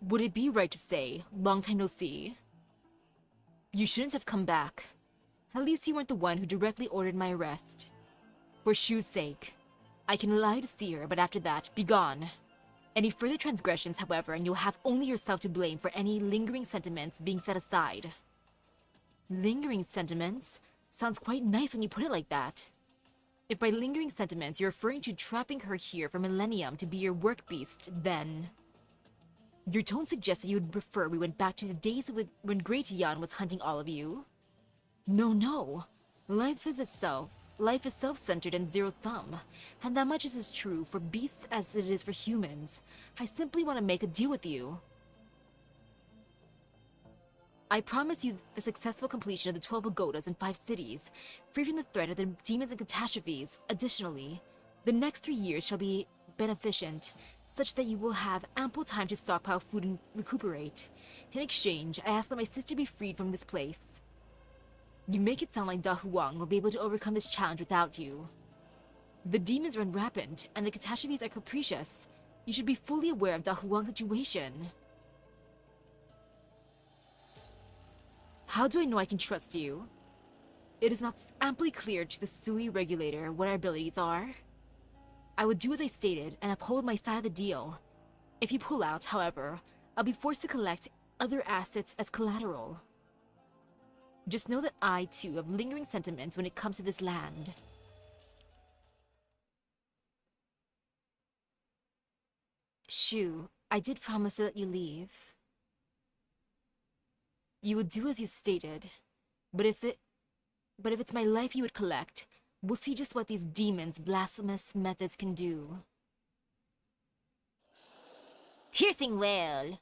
Would it be right to say, long time no see? You shouldn't have come back. At least you weren't the one who directly ordered my arrest. For Shu's sake, I can allow you to see her, but after that, be gone. Any further transgressions, however, and you'll have only yourself to blame for any lingering sentiments being set aside. Lingering sentiments? Sounds quite nice when you put it like that. If by lingering sentiments you're referring to trapping her here for millennium to be your work beast, then... Your tone suggests that you would prefer we went back to the days when Great Yan was hunting all of you. No. Life is self-centered and zero-sum, and that much is as true for beasts as it is for humans. I simply want to make a deal with you. I promise you the successful completion of the 12 pagodas in 5 cities, free from the threat of the demons and catastrophes. Additionally, the next 3 years shall be beneficent, such that you will have ample time to stockpile food and recuperate. In exchange, I ask that my sister be freed from this place. You make it sound like Dahuang will be able to overcome this challenge without you. The demons run rampant, and the catastrophes are capricious. You should be fully aware of Dahuang's situation. How do I know I can trust you? It is not amply clear to the Sui regulator what our abilities are. I would do as I stated and uphold my side of the deal. If you pull out, however, I'll be forced to collect other assets as collateral. Just know that I, too, have lingering sentiments when it comes to this land. Shu, I did promise to let you leave. You would do as you stated, but if it's my life you would collect, we'll see just what these demons' blasphemous methods can do. Piercing wail.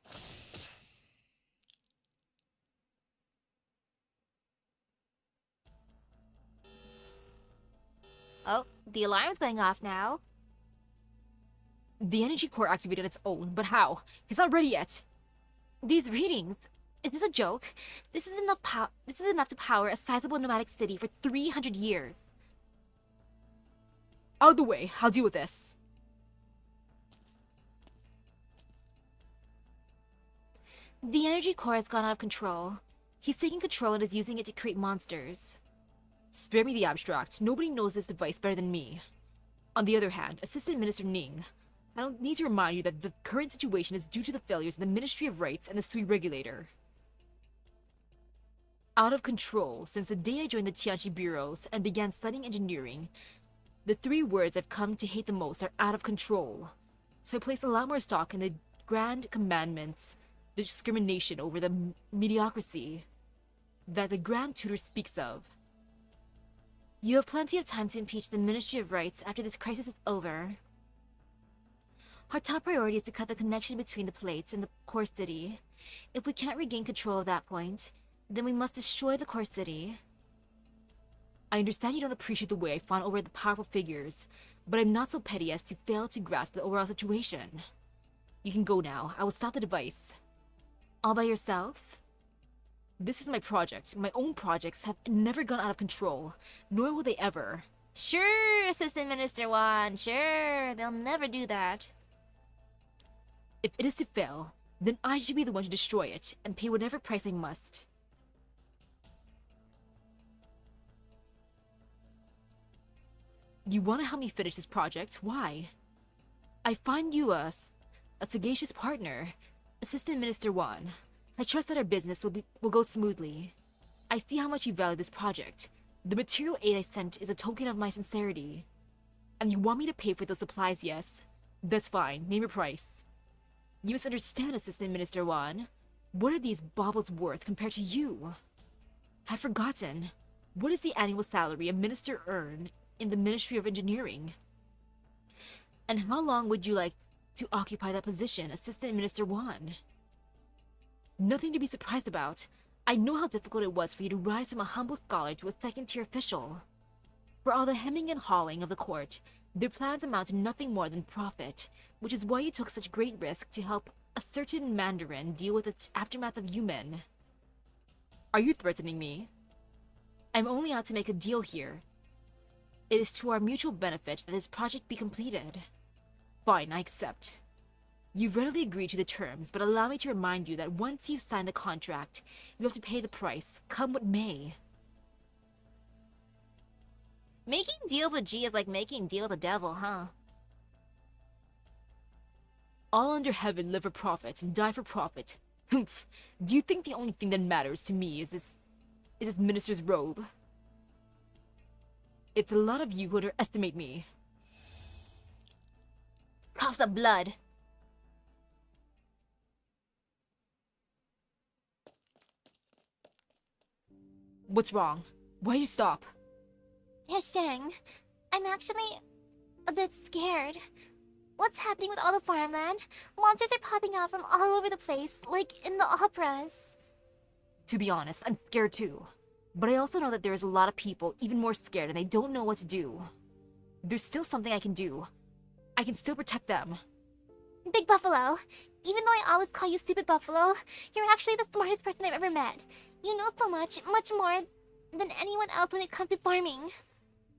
Oh, the alarm's going off now. The energy core activated its own, but how? It's not ready yet. These readings. Is this a joke? This is enough to power a sizable nomadic city for 300 years. Out of the way, I'll deal with this. The energy core has gone out of control. He's taking control and is using it to create monsters. Spare me the abstract. Nobody knows this device better than me. On the other hand, Assistant Minister Ning, I don't need to remind you that the current situation is due to the failures of the Ministry of Rights and the Sui Regulator. Out of control since the day I joined the Tianchi bureaus and began studying engineering. The 3 words I've come to hate the most are out of control. So I place a lot more stock in the grand commandments, the discrimination over the mediocrity that the Grand Tutor speaks of. You have plenty of time to impeach the Ministry of Rights after this crisis is over. Our top priority is to cut the connection between the plates and the core city. If we can't regain control of that point, then we must destroy the core city. I understand you don't appreciate the way I fawn over the powerful figures, but I'm not so petty as to fail to grasp the overall situation. You can go now. I will stop the device. All by yourself? This is my project. My own projects have never gone out of control, nor will they ever. Sure, Assistant Minister Wan, sure. They'll never do that. If it is to fail, then I should be the one to destroy it and pay whatever price I must. You want to help me finish this project? Why? I find you a sagacious partner, Assistant Minister Wan. I trust that our business will go smoothly. I see how much you value this project. The material aid I sent is a token of my sincerity. And you want me to pay for those supplies, yes? That's fine. Name your price. You misunderstand, Assistant Minister Wan. What are these baubles worth compared to you? I've forgotten. What is the annual salary a minister earns in the Ministry of Engineering? And how long would you like to occupy that position, Assistant Minister Wan? Nothing to be surprised about. I know how difficult it was for you to rise from a humble scholar to a second-tier official. For all the hemming and hawing of the court, their plans amount to nothing more than profit, which is why you took such great risk to help a certain Mandarin deal with the aftermath of Yumen. Are you threatening me? I'm only out to make a deal here. It is to our mutual benefit that this project be completed. Fine, I accept. You've readily agreed to the terms, but allow me to remind you that once you've signed the contract, you have to pay the price, come what may. Making deals with G is like making a deal with the devil, huh? All under heaven live for profit and die for profit. Humph. Do you think the only thing that matters to me is this minister's robe? It's a lot of you who underestimate me. Coughs of blood. What's wrong? Why do you stop? Sheng, I'm actually a bit scared. What's happening with all the farmland? Monsters are popping out from all over the place, like in the operas. To be honest, I'm scared too. But I also know that there's a lot of people even more scared and they don't know what to do. There's still something I can do. I can still protect them. Big Buffalo, even though I always call you Stupid Buffalo, you're actually the smartest person I've ever met. You know so much, much more than anyone else when it comes to farming.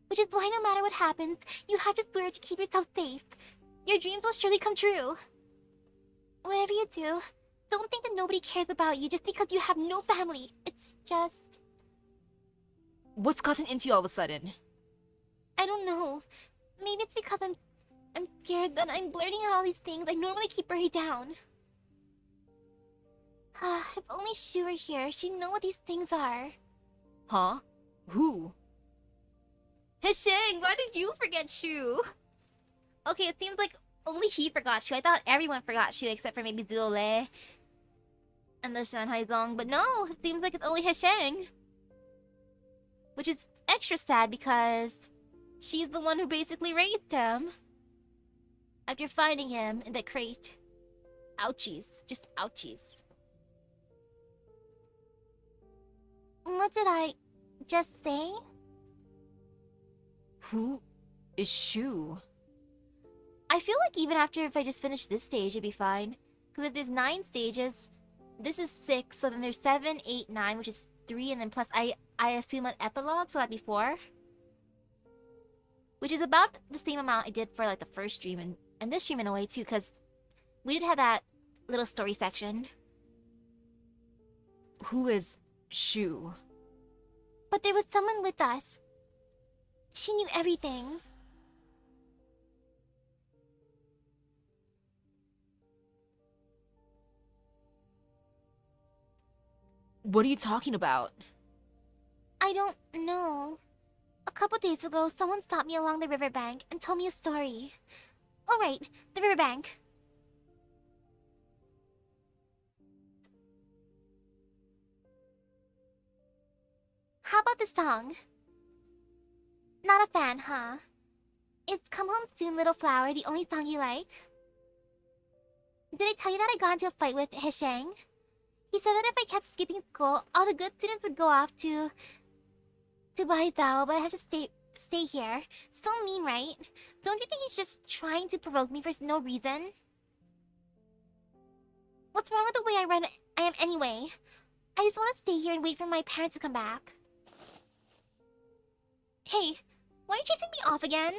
Which is why no matter what happens, you have to swear to keep yourself safe. Your dreams will surely come true. Whatever you do, don't think that nobody cares about you just because you have no family. It's just... What's gotten into you all of a sudden? I don't know. Maybe it's because I'm scared that I'm blurting out all these things I normally keep buried down. If only Shu were here, she'd know what these things are. Huh? Who? Sheng, why did you forget Shu? Okay, it seems like only he forgot Shu. I thought everyone forgot Shu except for maybe Zuole and the Shanghai Zong, but no, it seems like it's only Sheng. Which is extra sad because she's the one who basically raised him. After finding him in that crate. Ouchies. Just ouchies. What did I just say? Who is Shu? I feel like even after if I just finish this stage, it'd be fine. Because if there's 9 stages, this is 6, so then there's 7, 8, 9, which is 3, and then plus I assume an epilogue, so that'd be 4. which is about the same amount I did for like the first stream and this stream in a way too, because we did have that little story section. Who is Shu? But there was someone with us. She knew everything. What are you talking about? I don't know. A couple days ago, someone stopped me along the riverbank and told me a story. Oh right, the riverbank. How about this song? Not a fan, huh? Is Come Home Soon, Little Flower the only song you like? Did I tell you that I got into a fight with Hesheng? He said that if I kept skipping school, all the good students would go off to Baizhou, but I have to stay here. So mean, right? Don't you think he's just trying to provoke me for no reason? What's wrong with the way I am anyway? I just want to stay here and wait for my parents to come back. Hey, why are you chasing me off again?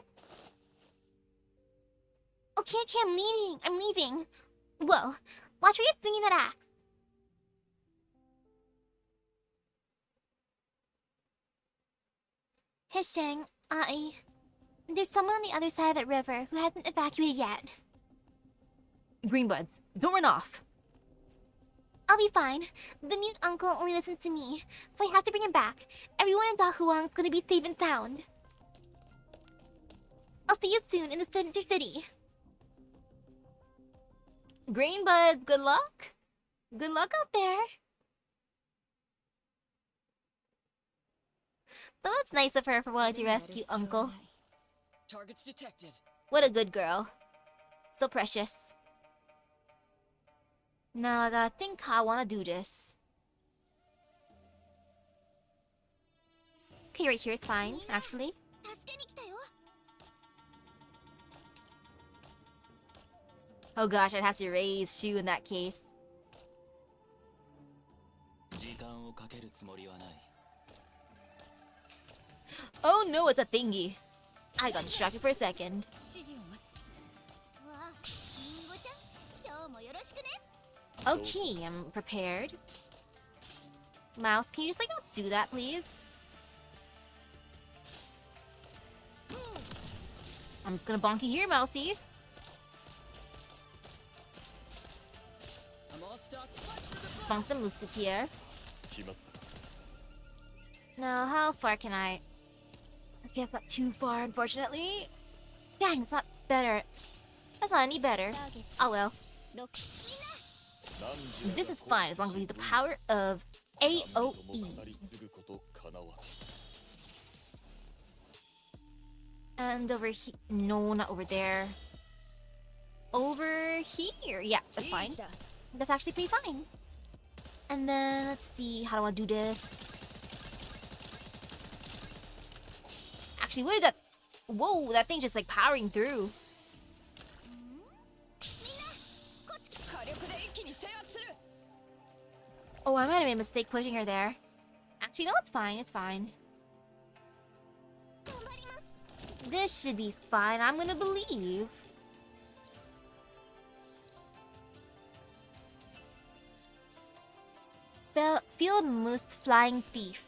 Okay, I'm leaving. Whoa, watch where you're swinging that axe. Hisheng, there's someone on the other side of that river who hasn't evacuated yet. Greenbuds, don't run off. I'll be fine. The mute uncle only listens to me, so I have to bring him back. Everyone in Dahuang's gonna be safe and sound. I'll see you soon in the center city. Greenbuds, good luck. Good luck out there. But that's nice of her for wanting to rescue Uncle. Targets detected. What a good girl. So precious. Now I gotta think how I wanna do this. Okay, right here is fine, actually. Oh gosh, I'd have to raise Shu in that case. Oh no, it's a thingy. I got distracted for a second. Okay, I'm prepared. Mouse, can you just like not do that, please? I'm just gonna bonk you here, Mousy. Just bonk the Musketeer. Now, how far can I? Okay, that's not too far, unfortunately. Dang, it's not better. That's not any better. Oh well. This is fine as long as I use the power of AOE. And over here. No, not over there. Over here. Yeah, that's fine. That's actually pretty fine. And then, let's see. How do I want to do this? Actually, what did that... Whoa, that thing's just like powering through. Oh, I might have made a mistake putting her there. Actually, no, it's fine, it's fine. This should be fine, I'm gonna believe. Field Moose Flying Thief.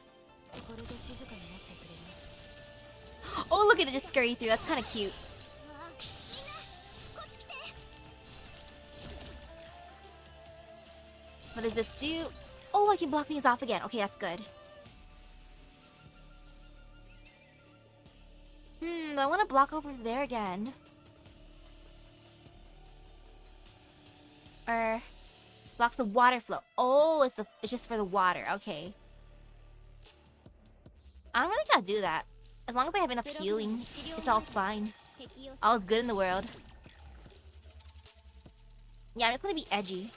Oh, look at it just scurry through, that's kind of cute. What does this do? Oh, I can block things off again. Okay, that's good. I want to block over there again. Or blocks the water flow. Oh, it's just for the water. Okay. I don't really gotta do that. As long as I have enough healing, it's all fine. All's good in the world. Yeah, I'm just gonna be edgy.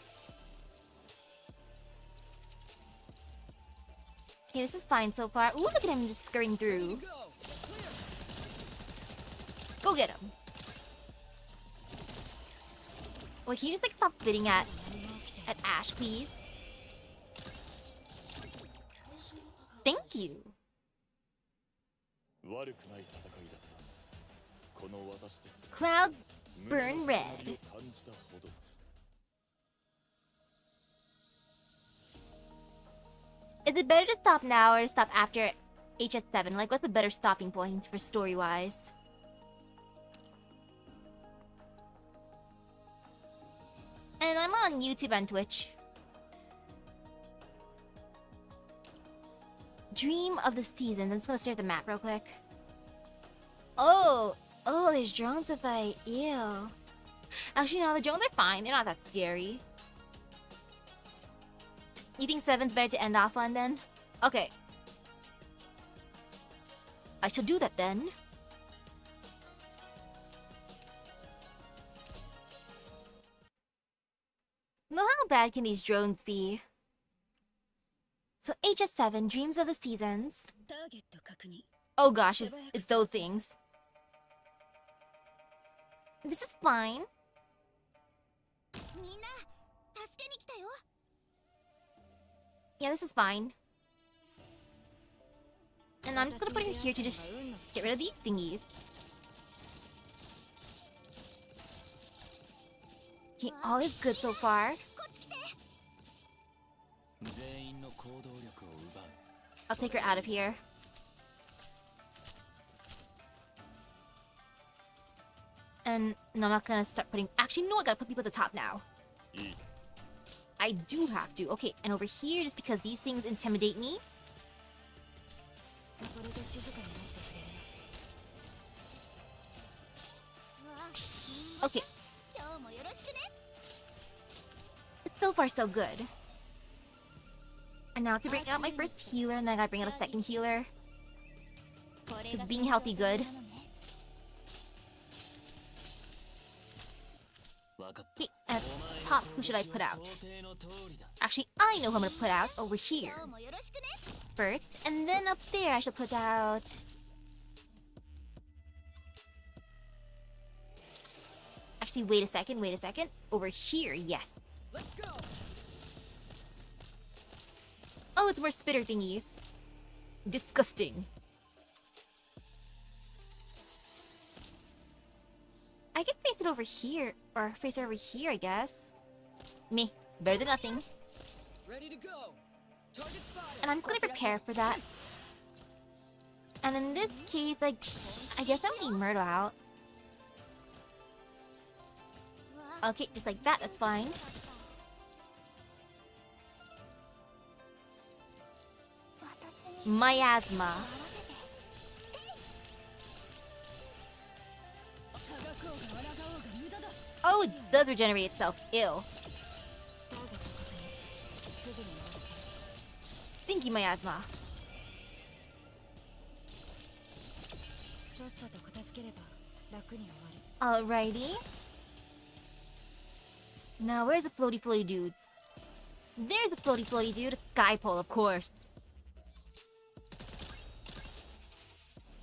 Okay, this is fine so far. Ooh, look at him just scurrying through. Go get him. Wait, can you just like stop spitting at Ash, please? Thank you. Clouds burn red. Is it better to stop now or to stop after HS7? Like, what's a better stopping point for story-wise? And I'm on YouTube and Twitch. Dream of the seasons. I'm just gonna stare at the map real quick. Oh, there's drones to fight. Ew. Actually, no, the drones are fine. They're not that scary. You think 7's better to end off on then? Okay. I shall do that then. Well, how bad can these drones be? So HS7, Dreams of the Seasons. Oh gosh, it's those things. This is fine. Yeah, this is fine. And I'm just gonna put it here to just get rid of these thingies. Okay, all is good so far. I'll take her out of here. And no, I'm not gonna start putting... Actually, no, I gotta put people at the top now. I do have to. Okay, and over here, just because these things intimidate me. Okay. So far, so good. And now to bring out my first healer, and then I gotta bring out a second healer. Is being healthy good? Okay, at top, who should I put out? Actually, I know who I'm gonna put out over here first, and then up there I should put out... Actually, wait a second. Over here, yes. Let's go. Oh, it's more spitter thingies. Disgusting. I can face it over here, or face it over here, I guess. Me, better than nothing. Ready to go. Target spotted. And I'm just gonna prepare for that. And in this case, like, I guess I'm leaving Myrtle out. Okay, just like that, that's fine. Miasma. Oh, it does regenerate itself. Ew. Stinky miasma. Alrighty. Now, where's the floaty dudes? There's a floaty dude. A skypole, of course.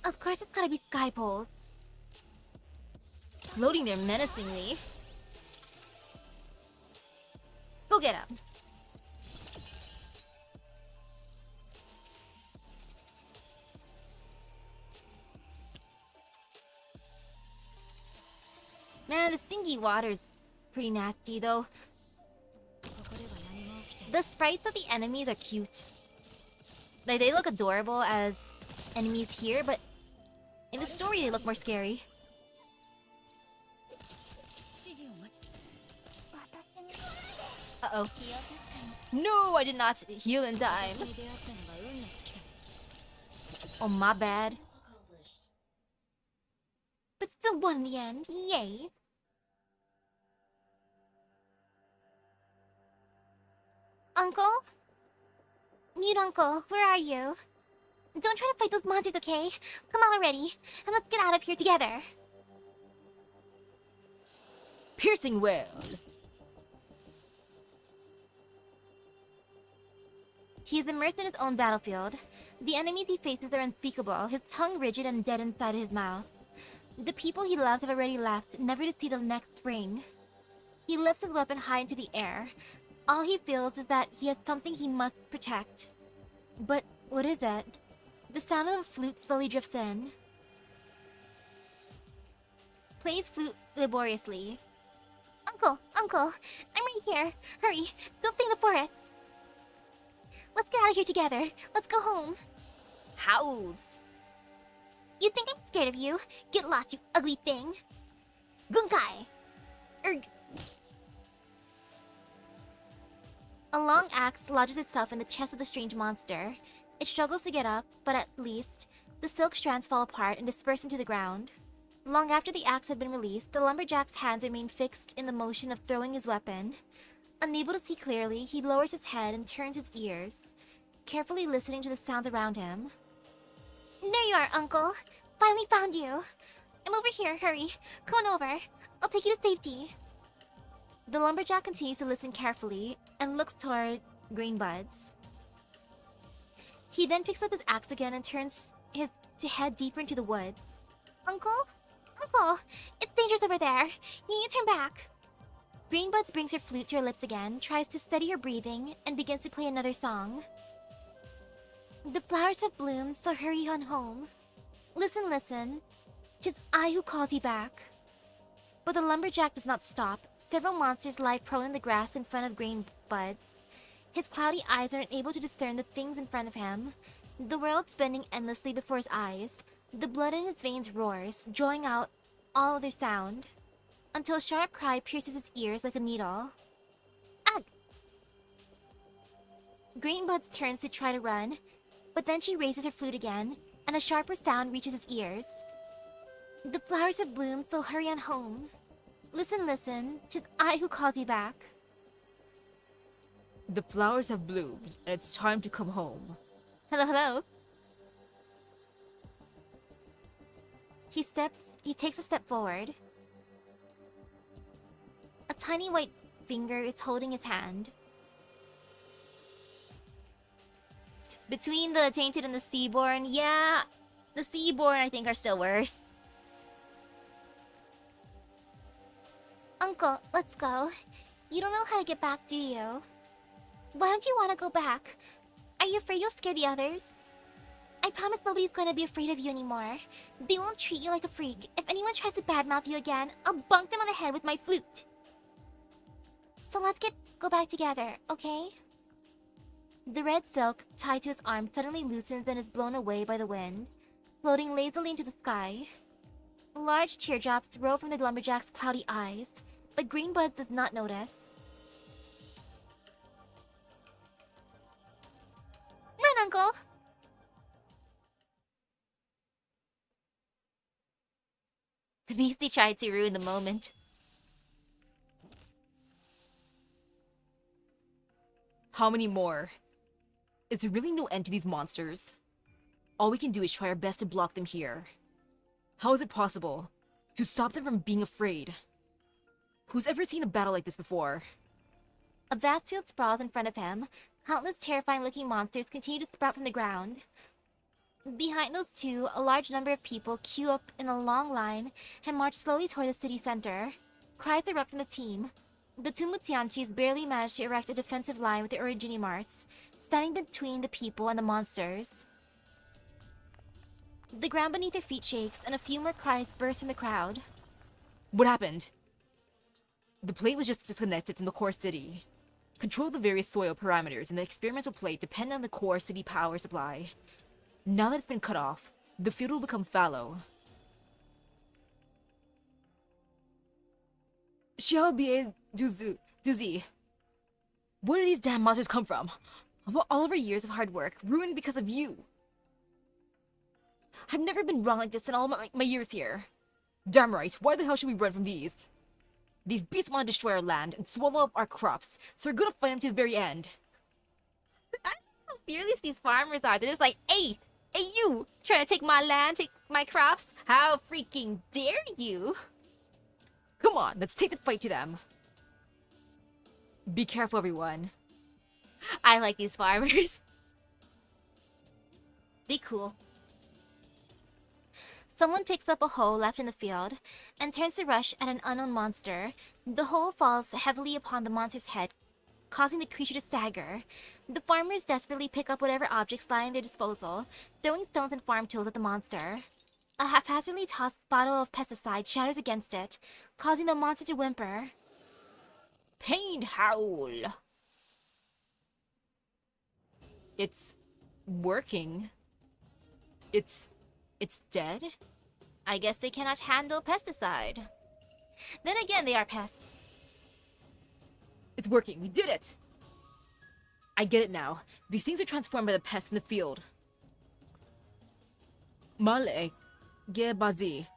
Of course, it's gotta be skypoles. Floating there menacingly. Go get him. Man, the stinky water's pretty nasty, though. The sprites of the enemies are cute. Like, they look adorable as enemies here, but in the story they look more scary. Uh-oh. No, I did not heal in time. Oh, my bad. But still won in the end. Yay. Uncle? Mute Uncle, where are you? Don't try to fight those monsters, okay? Come on already, and let's get out of here together. Piercing well. He is immersed in his own battlefield. The enemies he faces are unspeakable, his tongue rigid and dead inside his mouth. The people he loved have already left, never to see the next spring. He lifts his weapon high into the air. All he feels is that he has something he must protect. But what is it? The sound of the flute slowly drifts in. Plays flute laboriously. Uncle, Uncle, I'm right here. Hurry, don't stay in the forest. Let's get out of here together. Let's go home. Howls. You think I'm scared of you? Get lost, you ugly thing. Gunkai. Erg. A long axe lodges itself in the chest of the strange monster. It struggles to get up, but at least the silk strands fall apart and disperse into the ground. Long after the axe had been released, the lumberjack's hands remain fixed in the motion of throwing his weapon. Unable to see clearly, he lowers his head and turns his ears, carefully listening to the sounds around him. There you are, Uncle. Finally found you. I'm over here, hurry. Come on over. I'll take you to safety. The lumberjack continues to listen carefully and looks toward Green Buds. He then picks up his axe again and turns to head deeper into the woods. Uncle? Uncle! It's dangerous over there. You need to turn back. Green Buds brings her flute to her lips again, tries to steady her breathing, and begins to play another song. The flowers have bloomed, so hurry on home. Listen, listen. 'Tis I who calls you back. But the lumberjack does not stop. Several monsters lie prone in the grass in front of Green Buds. His cloudy eyes are unable to discern the things in front of him. The world spinning endlessly before his eyes. The blood in his veins roars, drawing out all other sound, until a sharp cry pierces his ears like a needle. Ugh! Green Buds turns to try to run, but then she raises her flute again, and a sharper sound reaches his ears. The flowers have bloomed, so hurry on home. Listen, listen, 'tis I who calls you back. The flowers have bloomed, and it's time to come home. Hello, hello. He takes a step forward. A tiny white finger is holding his hand. Between the tainted and the seaborn, yeah, the seaborn I think are still worse. Uncle, let's go. You don't know how to get back, do you? Why don't you want to go back? Are you afraid you'll scare the others? I promise nobody's going to be afraid of you anymore. They won't treat you like a freak. If anyone tries to badmouth you again, I'll bonk them on the head with my flute. So let's go back together, okay? The red silk tied to his arm suddenly loosens and is blown away by the wind, floating lazily into the sky. Large teardrops roll from the lumberjack's cloudy eyes, but Green Buds does not notice. Run, Uncle! The beastie tried to ruin the moment. How many more? Is there really no end to these monsters? All we can do is try our best to block them here. How is it possible to stop them from being afraid? Who's ever seen a battle like this before? A vast field sprawls in front of him. Countless terrifying-looking monsters continue to sprout from the ground. Behind those two, a large number of people queue up in a long line and march slowly toward the city center. Cries erupt from the team. The two Mutianchis barely manage to erect a defensive line with the Originimarts, standing between the people and the monsters. The ground beneath their feet shakes, and a few more cries burst from the crowd. What happened? The plate was just disconnected from the core city. Control of the various soil parameters in the experimental plate depend on the core city power supply. Now that it's been cut off, the field will become fallow. Xiaobie Duzi. Where do these damn monsters come from? All of our years of hard work, ruined because of you. I've never been wrong like this in all my years here. Damn right, why the hell should we run from these? These beasts want to destroy our land and swallow up our crops, so we're gonna fight them to the very end. I don't know how fearless these farmers are. They're just like, hey, you, trying to take my land, take my crops? How freaking dare you? Come on, let's take the fight to them. Be careful, everyone. I like these farmers. Be cool. Someone picks up a hoe left in the field and turns to rush at an unknown monster. The hoe falls heavily upon the monster's head, causing the creature to stagger. The farmers desperately pick up whatever objects lie in their disposal, throwing stones and farm tools at the monster. A haphazardly tossed bottle of pesticide shatters against it, causing the monster to whimper. Pained howl. It's working. It's dead? I guess they cannot handle pesticide. Then again, they are pests. It's working. We did it! I get it now. These things are transformed by the pests in the field. Male. Gebazi.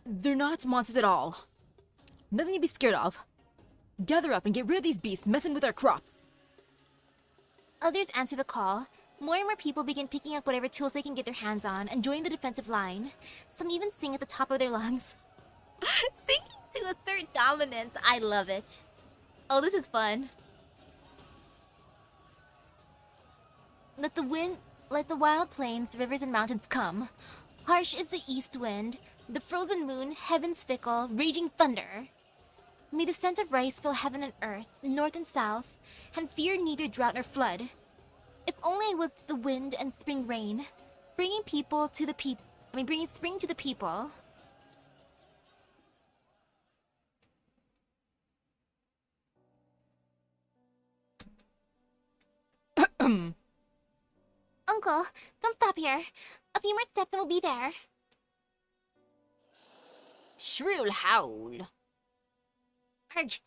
They're not monsters at all. Nothing to be scared of. Gather up and get rid of these beasts messing with our crops. Others answer the call. More and more people begin picking up whatever tools they can get their hands on and join the defensive line. Some even sing at the top of their lungs. Singing to assert dominance. I love it. Oh, this is fun. Let the wild plains, rivers, and mountains come. Harsh is the east wind, the frozen moon, heaven's fickle, raging thunder. May the scent of rice fill heaven and earth, north and south, and fear neither drought nor flood. If only I was the wind and spring rain, bringing spring to the people. Uncle, don't stop here. A few more steps and we'll be there. Shrill howl. Arg!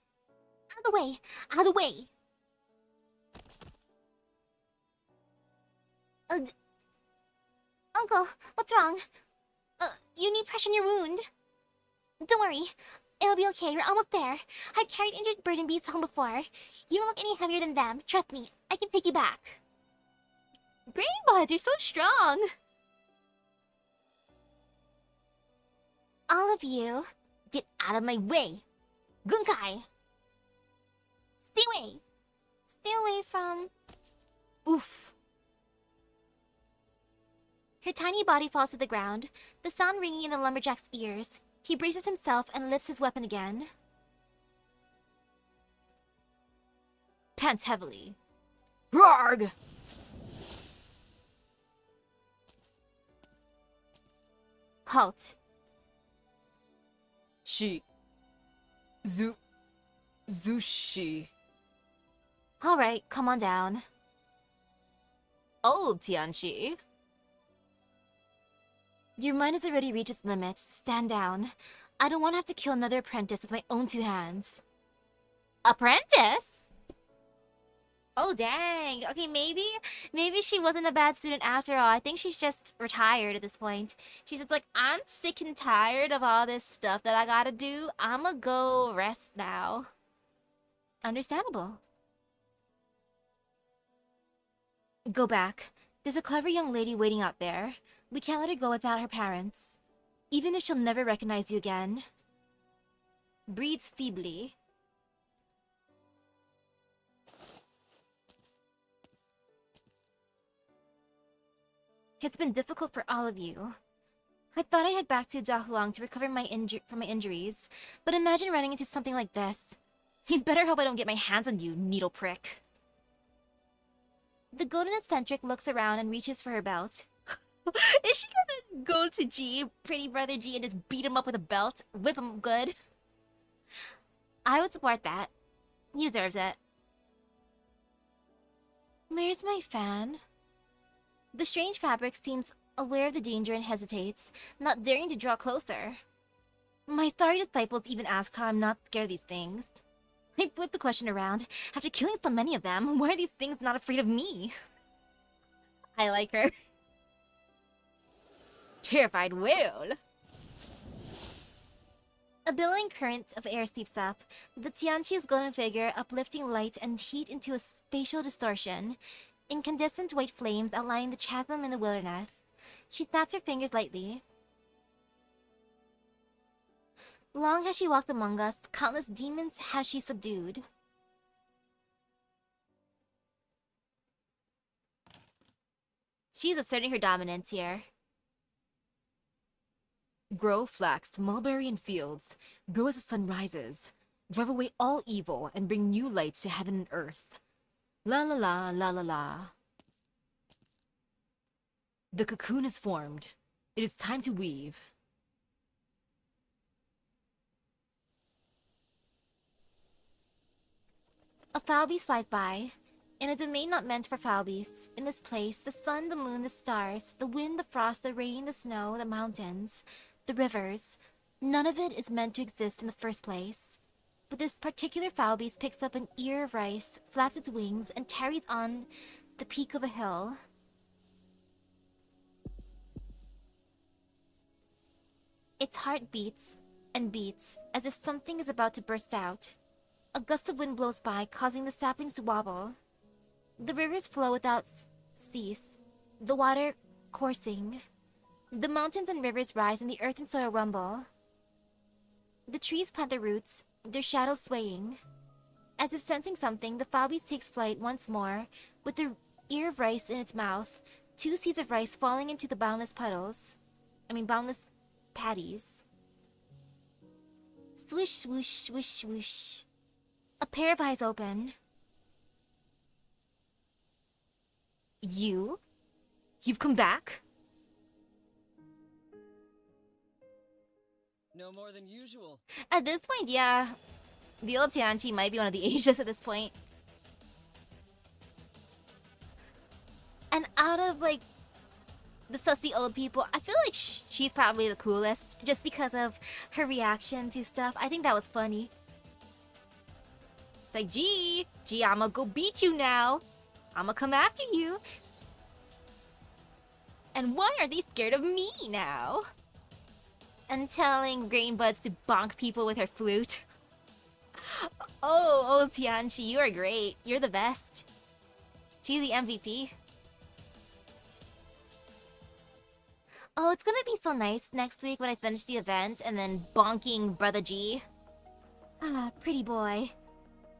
Out of the way! Out of the way! Uncle, what's wrong? You need pressure on your wound. Don't worry. It'll be okay. We're almost there. I've carried injured bird and beasts home before. You don't look any heavier than them. Trust me. I can take you back. Brain buds, you're so strong. All of you, get out of my way. Gunkai! Stay away! Stay away from... Oof. Her tiny body falls to the ground, the sound ringing in the lumberjack's ears. He braces himself and lifts his weapon again. Pants heavily. Rarg! Halt. Zushi. Alright, come on down. Old Tianchi. Your mind has already reached its limit. Stand down. I don't want to have to kill another apprentice with my own two hands. Apprentice? Oh, dang. Okay, maybe she wasn't a bad student after all. I think she's just retired at this point. She's just like, I'm sick and tired of all this stuff that I gotta do. I'ma go rest now. Understandable. Go back. There's a clever young lady waiting out there. We can't let her go without her parents. Even if she'll never recognize you again. Breathes feebly. It's been difficult for all of you. I thought I'd head back to Dahuang to recover from my injuries, but imagine running into something like this. You'd better hope I don't get my hands on you, needle prick. The golden eccentric looks around and reaches for her belt. Is she gonna go to G, pretty brother G, and just beat him up with a belt? Whip him good? I would support that. He deserves it. Where's my fan? The strange fabric seems aware of the danger and hesitates, not daring to draw closer. My sorry disciples even ask how I'm not scared of these things. I flip the question around. After killing so many of them, why are these things not afraid of me? I like her. Terrified whale. A billowing current of air seeps up, the Tianqi's golden figure uplifting light and heat into a spatial distortion. Incandescent white flames outlining the chasm in the wilderness. She snaps her fingers lightly. Long has she walked among us, countless demons has she subdued. She's asserting her dominance here. Grow flax, mulberry, and fields. Grow as the sun rises. Drive away all evil and bring new light to heaven and earth. La la la la la la. The cocoon is formed. It is time to weave. A foul beast flies by. In a domain not meant for foul beasts, in this place, the sun, the moon, the stars, the wind, the frost, the rain, the snow, the mountains, the rivers, none of it is meant to exist in the first place. But this particular foul beast picks up an ear of rice, flaps its wings, and tarries on the peak of a hill. Its heart beats and beats as if something is about to burst out. A gust of wind blows by, causing the saplings to wobble. The rivers flow without cease, the water coursing. The mountains and rivers rise and the earth and soil rumble. The trees plant their roots, their shadows swaying. As if sensing something, the foul beast takes flight once more, with the ear of rice in its mouth, 2 seeds of rice falling into the boundless boundless patties. Swish, swoosh, swish, swoosh. A pair of eyes open. You've come back? No more than usual. At this point, yeah. The old Tianchi might be one of the ageless at this point. And out of, like, the sussy old people, I feel like she's probably the coolest, just because of her reaction to stuff. I think that was funny. It's like, gee, I'ma go beat you now. I'ma come after you. And why are they scared of me now? And telling Green Buds to bonk people with her flute. Oh, old Tianchi, you are great. You're the best. She's the MVP. Oh, it's gonna be so nice next week when I finish the event and then bonking Brother G. Ah, pretty boy.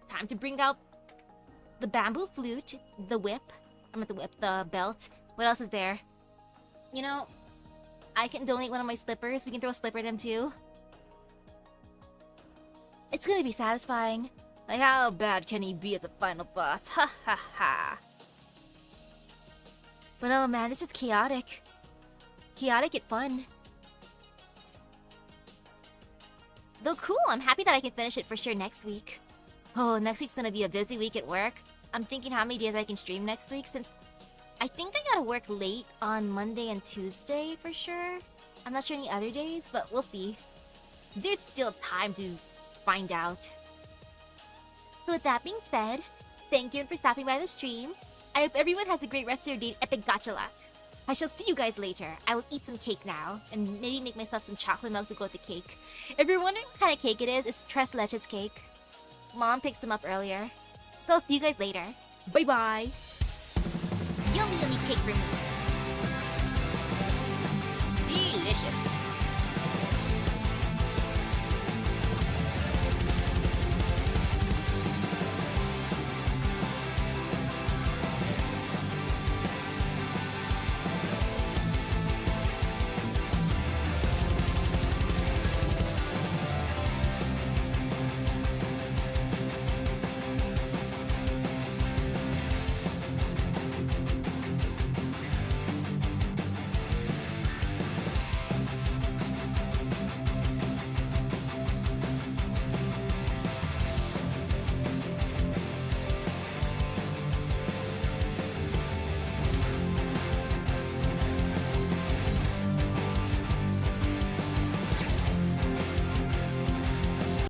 Time to bring out the bamboo flute, the whip. The belt. What else is there? You know, I can donate one of my slippers. We can throw a slipper at him too. It's gonna be satisfying. Like, how bad can he be as a final boss? Ha ha ha. But oh man, this is chaotic. Chaotic yet fun. Though cool, I'm happy that I can finish it for sure next week. Oh, next week's gonna be a busy week at work. I'm thinking how many days I can stream next week since I think I gotta work late on Monday and Tuesday for sure. I'm not sure any other days, but we'll see. There's still time to find out. So with that being said, thank you for stopping by the stream. I hope everyone has a great rest of their day in Epic Gacha luck. I shall see you guys later. I will eat some cake now, and maybe make myself some chocolate milk to go with the cake. If you're wondering what kind of cake it is, it's Tres Leches cake. Mom picked some up earlier. So I'll see you guys later. Bye bye! Yummy cake for me.